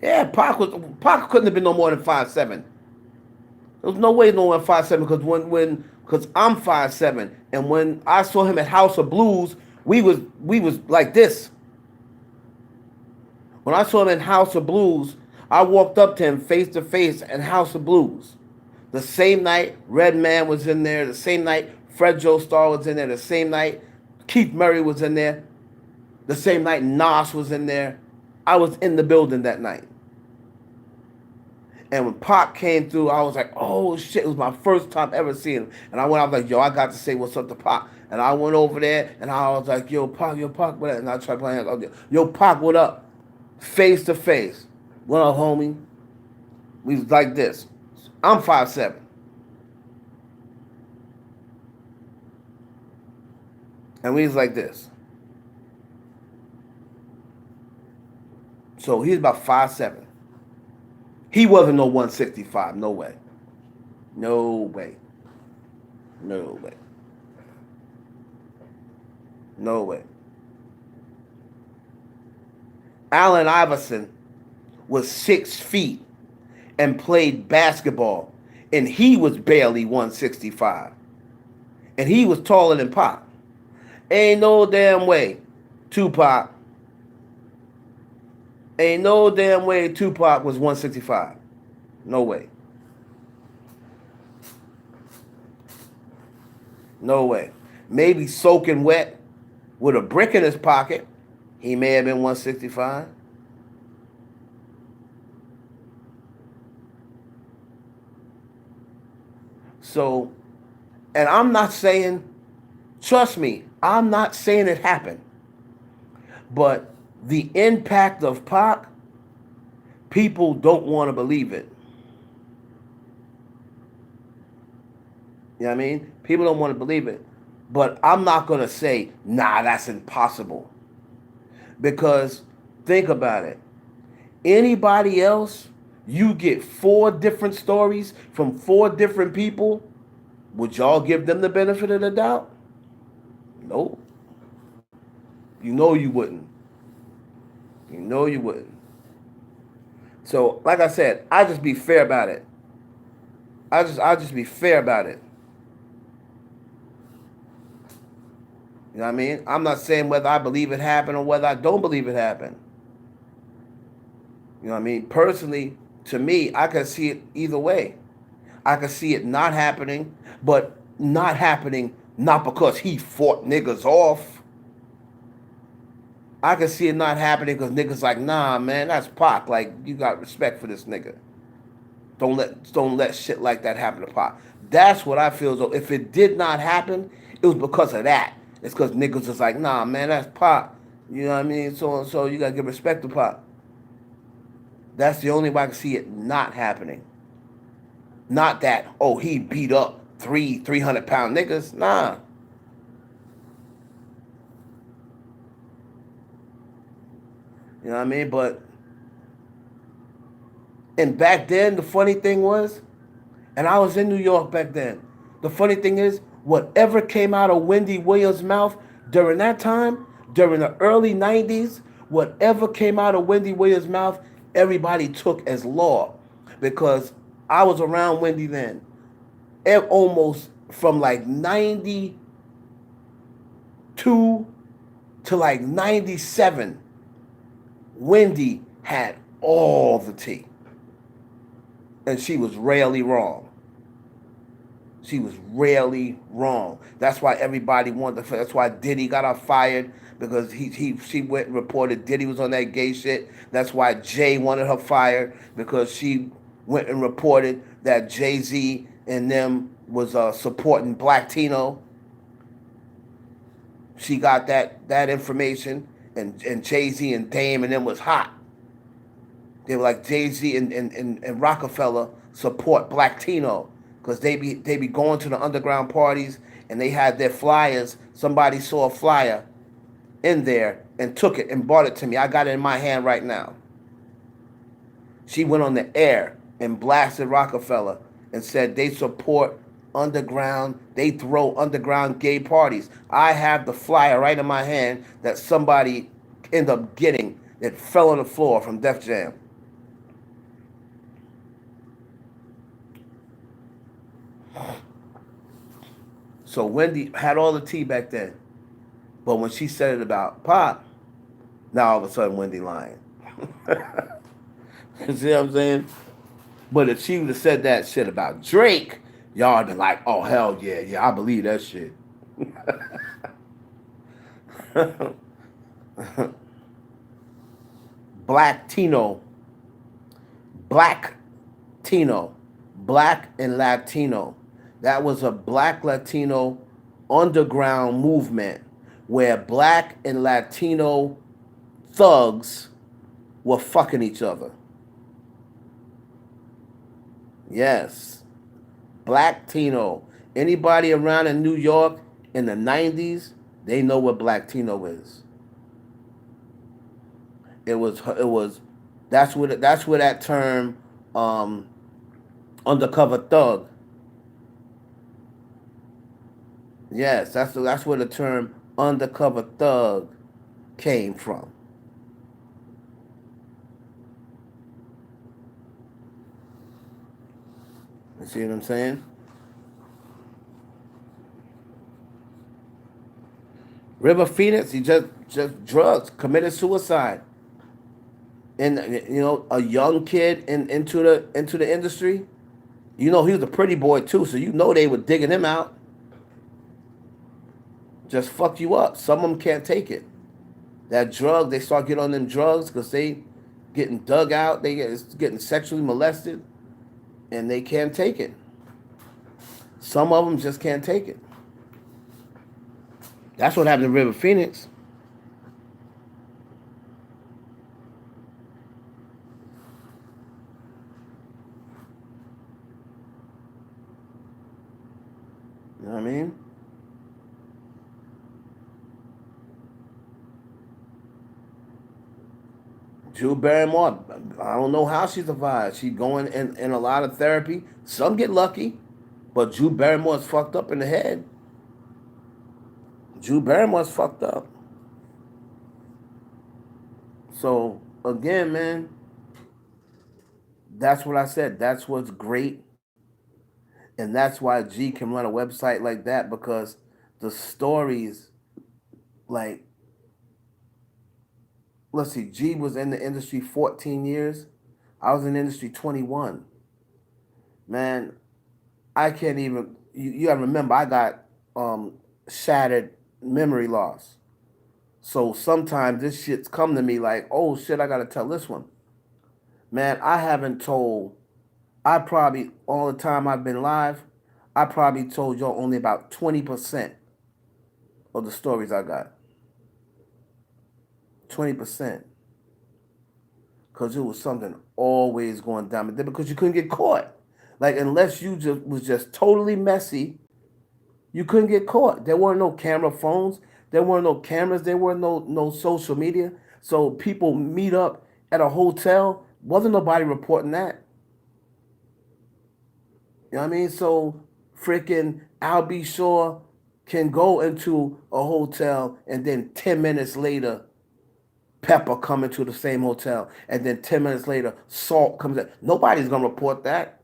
Yeah, Pac couldn't have been no more than 5'7". There was no way no more than 5'7" because I'm 5'7", and when I saw him at House of Blues, we was like this. When I saw him in House of Blues, I walked up to him face to face at House of Blues. The same night Redman was in there, the same night Fred Joestar was in there the same night. Keith Murray was in there the same night. Nas was in there. I was in the building that night. And when Pac came through, I was like, oh shit, it was my first time ever seeing him. And I was like, yo, I got to say what's up to Pac. And I went over there and I was like, yo, Pac, what up? And I tried playing, yo, Pac, what up? Face to face. What up, homie? We was like this. I'm 5'7". And we was like this. So he's about 5'7". He wasn't no 165. No way. No way. No way. No way. Allen Iverson was 6 feet and played basketball, and he was barely 165. And he was taller than Pac. Ain't no damn way Tupac. Ain't no damn way Tupac was 165. No way. No way. Maybe soaking wet with a brick in his pocket, he may have been 165. So, and I'm not saying, trust me, I'm not saying it happened. But the impact of Pac, people don't want to believe it. You know what I mean? People don't want to believe it. But I'm not going to say, nah, that's impossible. Because think about it. Anybody else, you get 4 different stories from 4 different people, would y'all give them the benefit of the doubt? No. You know you wouldn't. You know you wouldn't. So, like I said, I just be fair about it. I just be fair about it. You know what I mean? I'm not saying whether I believe it happened or whether I don't believe it happened. You know what I mean? Personally, to me, I can see it either way. I can see it not happening, but not happening not because he fought niggas off. I can see it not happening because niggas like, nah, man, that's Pac. Like, you got respect for this nigga. Don't let shit like that happen to Pac. That's what I feel as though if it did not happen, it was because of that. It's because niggas was like, nah, man, that's Pac. You know what I mean? So you gotta give respect to Pac. That's the only way I can see it not happening. Not that, oh, he beat up 300-pound niggas. Nah. You know what I mean? But, and back then, the funny thing was, and I was in New York back then, the funny thing is, whatever came out of Wendy Williams' mouth during that time, during the early 90s, whatever came out of Wendy Williams' mouth, everybody took as law. Because I was around Wendy then. Almost from like 92 to like 97, Wendy had all the tea. And she was rarely wrong. She was rarely wrong. That's why everybody wanted to. That's why Diddy got her fired, because she went and reported Diddy was on that gay shit. That's why Jay wanted her fired, because she went and reported that Jay-Z and them was supporting Black Tino. She got that information, and Jay-Z and Dame and them was hot. They were like, Jay-Z and Rockefeller support Black Tino, because they be going to the underground parties, and they had their flyers. Somebody saw a flyer in there and took it and brought it to me. I got it in my hand right now. She went on the air and blasted Rockefeller and said they support underground, they throw underground gay parties. I have the flyer right in my hand that somebody ended up getting that fell on the floor from Def Jam. So Wendy had all the tea back then. But when she said it about Pac, now all of a sudden Wendy lying. You see what I'm saying? But if she would have said that shit about Drake, y'all been like, oh hell yeah, yeah, I believe that shit. Black Tino, Black Tino, Black and Latino. That was a Black Latino underground movement where Black and Latino thugs were fucking each other. Yes, Black Tino. Anybody around in New York in the 90s, they know what Black Tino is. It was that's where that term um, undercover thug. Yes, that's where the term undercover thug came from. You see what I'm saying? River Phoenix, he just drugs, committed suicide, and a young kid into the industry. He was a pretty boy too, so they were digging him out. Just fuck you up. Some of them can't take it. That drug, they start getting on them drugs because they getting dug out. Getting sexually molested, and they can't take it. Some of them just can't take it. That's what happened to River Phoenix. You know what I mean? Drew Barrymore, I don't know how she survived. She going in a lot of therapy. Some get lucky, but Drew Barrymore's fucked up in the head. Drew Barrymore's fucked up. So again, man, that's what I said. That's what's great, and that's why G can run a website like that because the stories, like, let's see, G was in the industry 14 years. I was in the industry 21. Man, I can't even. You gotta remember, I got shattered memory loss. So sometimes this shit's come to me like, oh shit, I gotta tell this one. Man, I haven't told. I probably all the time I've been live, I probably told y'all only about 20% of the stories I got. 20%, because it was something always going down. But then because you couldn't get caught, like unless you just was just totally messy, you couldn't get caught. There weren't no camera phones. There weren't no cameras. There were no social media. So people meet up at a hotel. Wasn't nobody reporting that. You know what I mean? So freaking Albie Shaw can go into a hotel and then 10 minutes later Pepper come into the same hotel and then 10 minutes later Salt comes in. Nobody's gonna report that.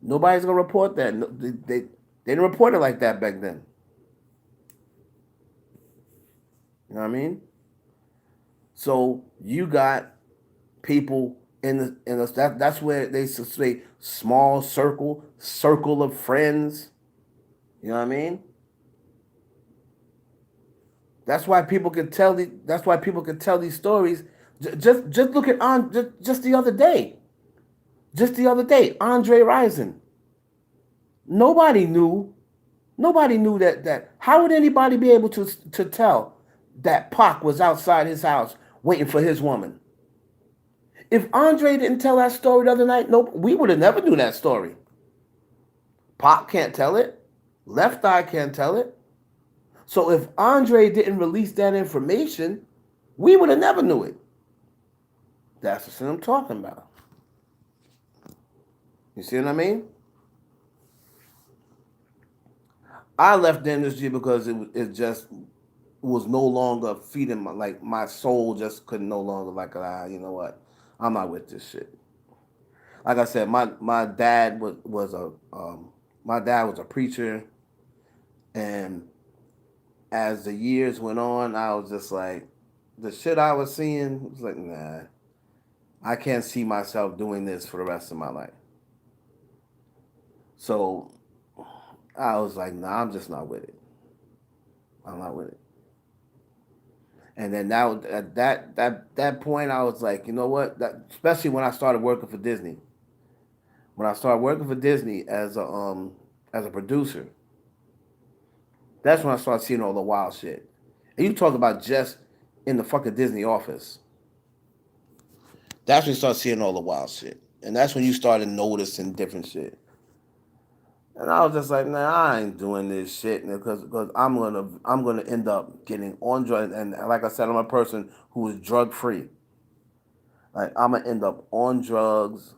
Nobody's gonna report that. No, they didn't report it like that back then. You know what I mean? So you got people in the that's where they say small circle of friends. You know what I mean? That's why people can tell these stories. Just look at on just the other day. Just the other day, Andre Rison. Nobody knew. Nobody knew that. How would anybody be able to tell that Pac was outside his house waiting for his woman? If Andre didn't tell that story the other night, nope, we would have never knew that story. Pac can't tell it. Left Eye can't tell it. So if Andre didn't release that information, we would have never knew it. That's what I'm talking about. You see what I mean? I left the industry because it just was no longer feeding my soul just couldn't no longer you know what, I'm not with this shit. Like I said, my dad was a preacher, and as the years went on, I was just like, the shit I was seeing was like, nah, I can't see myself doing this for the rest of my life. So I was like, nah, I'm just not with it. I'm not with it. And then now at that point, I was like, you know what? That, especially when I started working for Disney. When I started working for Disney as a producer, that's when I started seeing all the wild shit. And you talk about just in the fucking Disney office. That's when you start seeing all the wild shit. And that's when you started noticing different shit. And I was just like, nah, I ain't doing this shit because I'm gonna end up getting on drugs. And like I said, I'm a person who is drug free. Like I'm gonna end up on drugs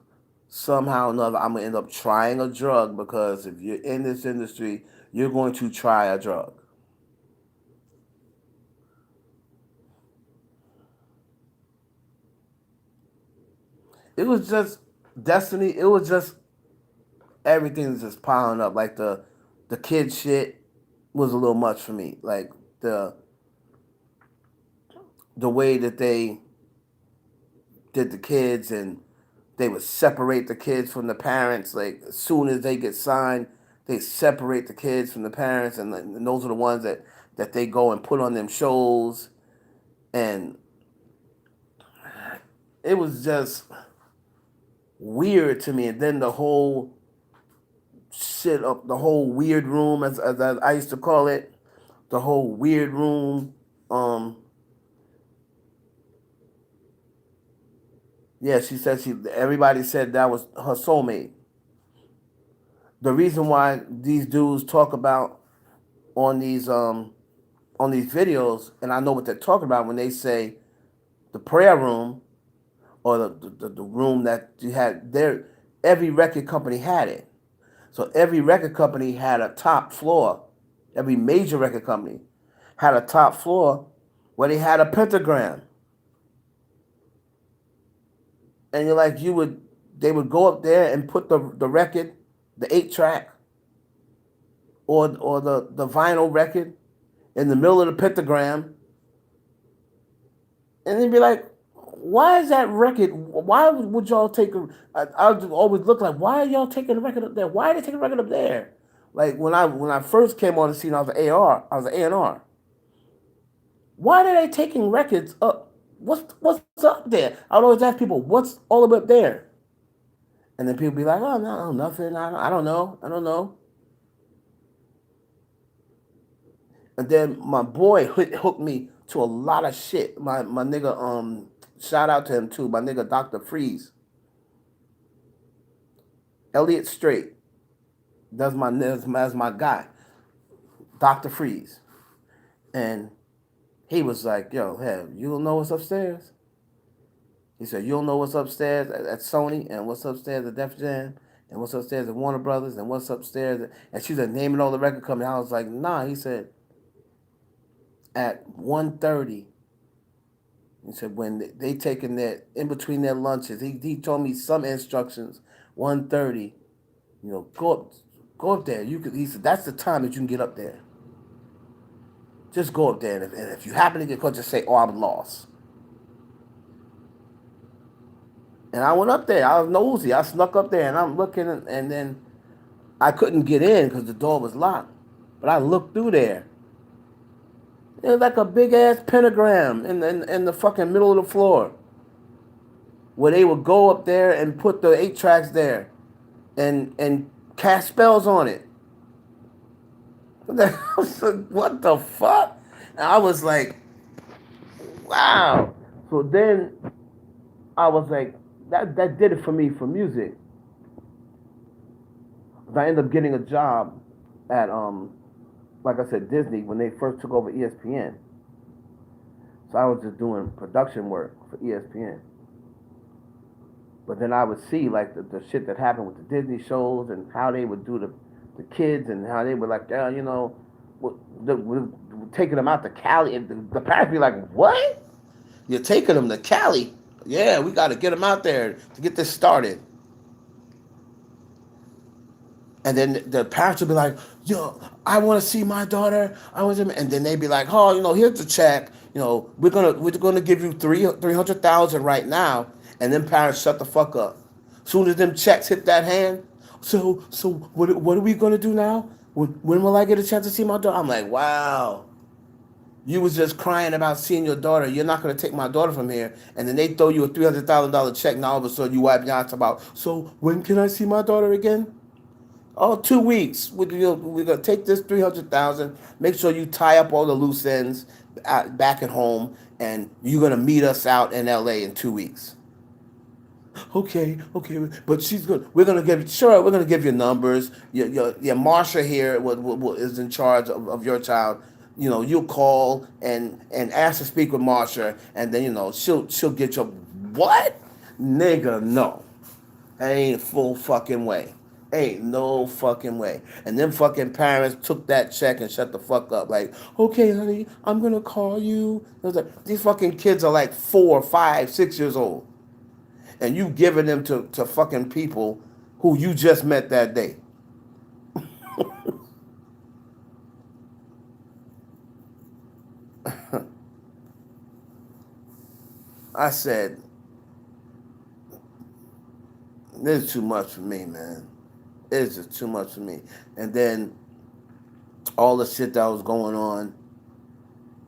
somehow or another. I'm gonna end up trying a drug because if you're in this industry, you're going to try a drug. It was just destiny. It was just everything's just piling up. Like the kid shit was a little much for me. Like the the way that they did the kids and they would separate the kids from the parents. Like as soon as they get signed, they separate the kids from the parents, and those are the ones that they go and put on them shows. And it was just weird to me. And then the whole shit up, the whole weird room, as I used to call it, the whole weird room. Um, yeah, she said she. Everybody said that was her soulmate. The reason why these dudes talk about on these um on these videos, and I know what they're talking about when they say the prayer room or the room that you had there. Every record company had it. So every record company had a top floor. Every major record company had a top floor where they had a pentagram. And you're like, they would go up there and put the record, the 8 track, or the vinyl record in the middle of the pentagram, and they'd be like, "Why is that record? Why would y'all take a?" I would always look like, "Why are y'all taking the record up there? Why are they taking the record up there?" Like when I first came on the scene, I was an AR, I was an A&R. Why are they taking records up? What's up there? I would always ask people, "What's all up there?" And then people be like, "Oh no, nothing. I don't know. I don't know." And then my boy hooked me to a lot of shit. My nigga, shout out to him too. My nigga Dr. Freeze, Elliot Straight. That's my guy, Dr. Freeze. And he was like, "Yo, hey, you don't know what's upstairs?" He said, "You don't know what's upstairs at Sony and what's upstairs at Def Jam and what's upstairs at Warner Brothers and what's upstairs." And she said, naming all the record companies. I was like, "Nah." He said, "At 1:30." He said when they taking their in between their lunches, he told me some instructions. 1:30, go up there. You could. He said that's the time that you can get up there. Just go up there, and if you happen to get caught, just say, "Oh, I'm lost." And I went up there. I was nosy. I snuck up there, and I'm looking, and then I couldn't get in because the door was locked. But I looked through there. It was like a big ass pentagram in the fucking middle of the floor, where they would go up there and put the 8 tracks there and cast spells on it. What the fuck? And I was like, wow. So then I was like, that did it for me for music. I ended up getting a job at like I said, Disney when they first took over ESPN. So I was just doing production work for ESPN. But then I would see like the shit that happened with the Disney shows and how they would do the kids and how they were like, yeah, we're taking them out to Cali. And the parents be like, what? You're taking them to Cali? Yeah, we got to get them out there to get this started. And then the parents would be like, yo, I want to see my daughter. I want to, and then they'd be like, oh, here's the check. We're gonna give you 300,000 right now. And then parents shut the fuck up. Soon as them checks hit that hand, So what are we gonna do now? When will I get a chance to see my daughter? I'm like, wow. You was just crying about seeing your daughter. You're not gonna take my daughter from here, and then they throw you a $300,000 check. Now all of a sudden you wipe your eyes about. So when can I see my daughter again? Oh, 2 weeks. We're gonna take this 300,000. Make sure you tie up all the loose ends back at home, and you're gonna meet us out in L.A. in 2 weeks. Okay, but she's good. We're gonna give you numbers. Your Marsha here is in charge of your child. You'll call and ask to speak with Marsha, and then she'll get your what, nigga? No, ain't full fucking way. Ain't no fucking way. And them fucking parents took that check and shut the fuck up. Like, okay, honey, I'm gonna call you. I was like, these fucking kids are like 4, 5, 6 years old, and you giving them to fucking people who you just met that day. I said, this is too much for me, man. It's just too much for me. And then all the shit that was going on,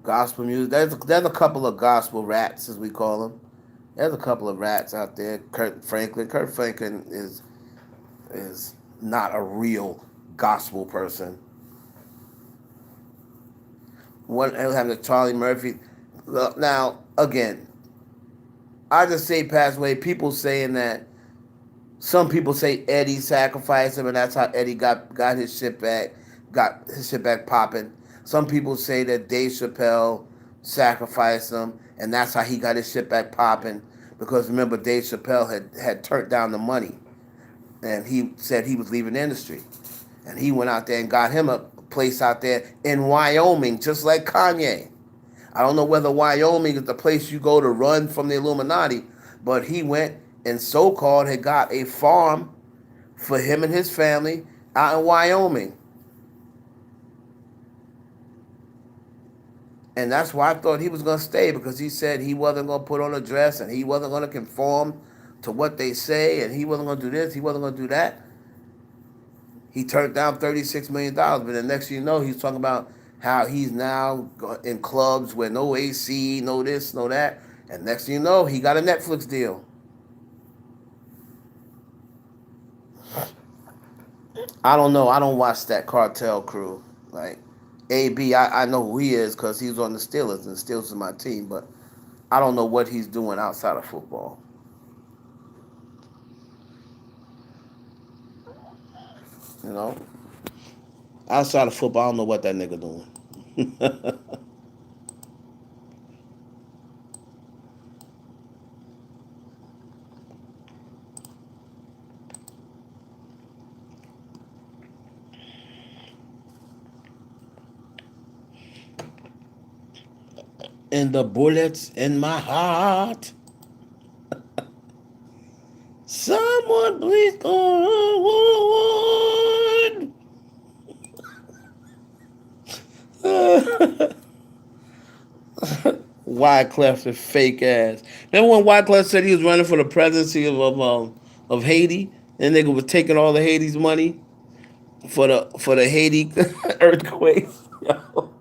gospel music. There's a couple of gospel rats, as we call them. There's a couple of rats out there. Kurt Franklin. Kurt Franklin is not a real gospel person. What happened to Charlie Murphy? Now, again, I just say passed away. People saying that some people say Eddie sacrificed him, and that's how Eddie got his shit back popping. Some people say that Dave Chappelle sacrificed him, and that's how he got his shit back popping. Because remember, Dave Chappelle had turned down the money, and he said he was leaving the industry, and he went out there and got him a place out there in Wyoming, just like Kanye. I don't know whether Wyoming is the place you go to run from the Illuminati, but he went and so-called had got a farm for him and his family out in Wyoming. And that's why I thought he was going to stay, because he said he wasn't going to put on a dress and he wasn't going to conform to what they say, and he wasn't going to do this, he wasn't going to do that. He turned down $36 million, but the next thing you know, he's talking about how he's now in clubs with no AC, no this, no that. And next thing you know, he got a Netflix deal. I don't know. I don't watch that Cartel Crew. Like, AB, I know who he is because he was on the Steelers, and the Steelers is my team, but I don't know what he's doing outside of football. You know? Outside of football, I don't know what that nigga doing. And the bullets in my heart. Someone please go on. Wyclef, the fake ass. Remember when Wyclef said he was running for the presidency of Haiti, and nigga was taking all the Haiti's money for the Haiti earthquake? Yo,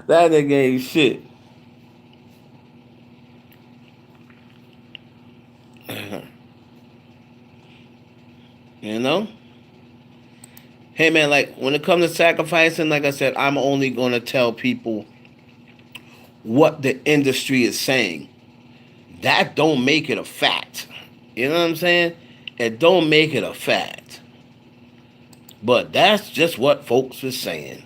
that nigga ain't shit. You know? Hey man, like when it comes to sacrificing, like I said, I'm only gonna tell people what the industry is saying. That don't make it a fact. You know what I'm saying? It don't make it a fact. But that's just what folks is saying.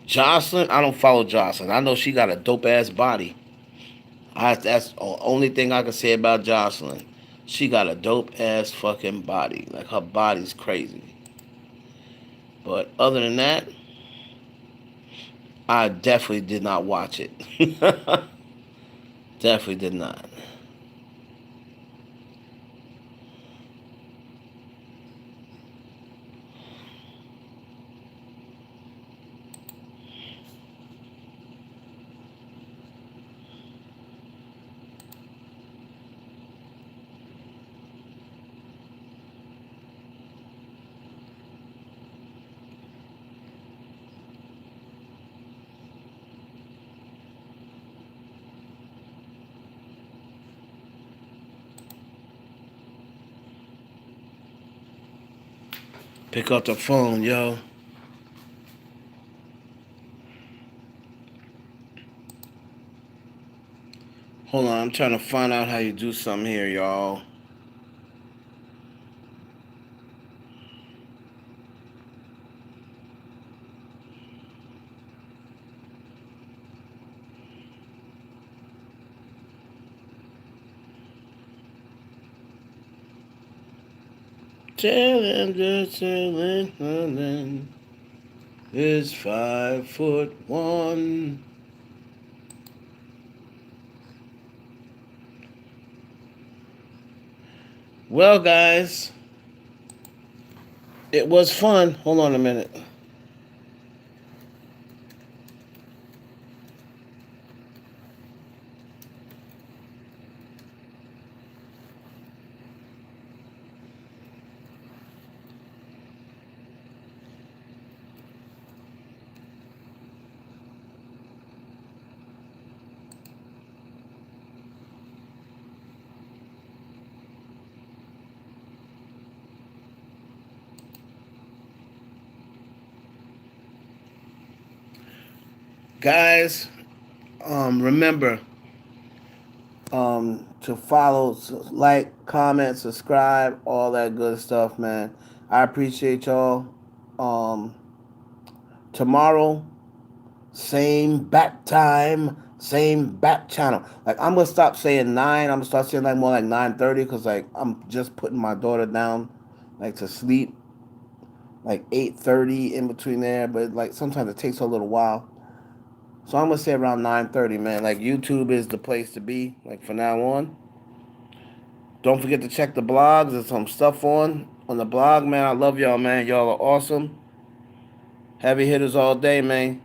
Jocelyn, I don't follow Jocelyn. I know she got a dope ass body. That's the only thing I can say about Jocelyn. She got a dope ass fucking body. Like her body's crazy. But other than that, I definitely did not watch it. Definitely did not. Pick up the phone, yo. Hold on, I'm trying to find out how you do something here, y'all. Chillin' is 5'1". Well, guys, it was fun. Hold on a minute. Guys, remember to follow, like, comment, subscribe, all that good stuff, man. I appreciate y'all. Um, Tomorrow, same bat time, same bat channel. Like, I'm gonna stop saying 9. I'm gonna start saying like more like 9:30 because like I'm just putting my daughter down, like to sleep. Like 8:30 in between there, but like sometimes it takes a little while. So I'm gonna say around 9:30, man. Like YouTube is the place to be. Like from now on. Don't forget to check the blogs. There's some stuff on the blog, man. I love y'all, man. Y'all are awesome. Heavy hitters all day, man.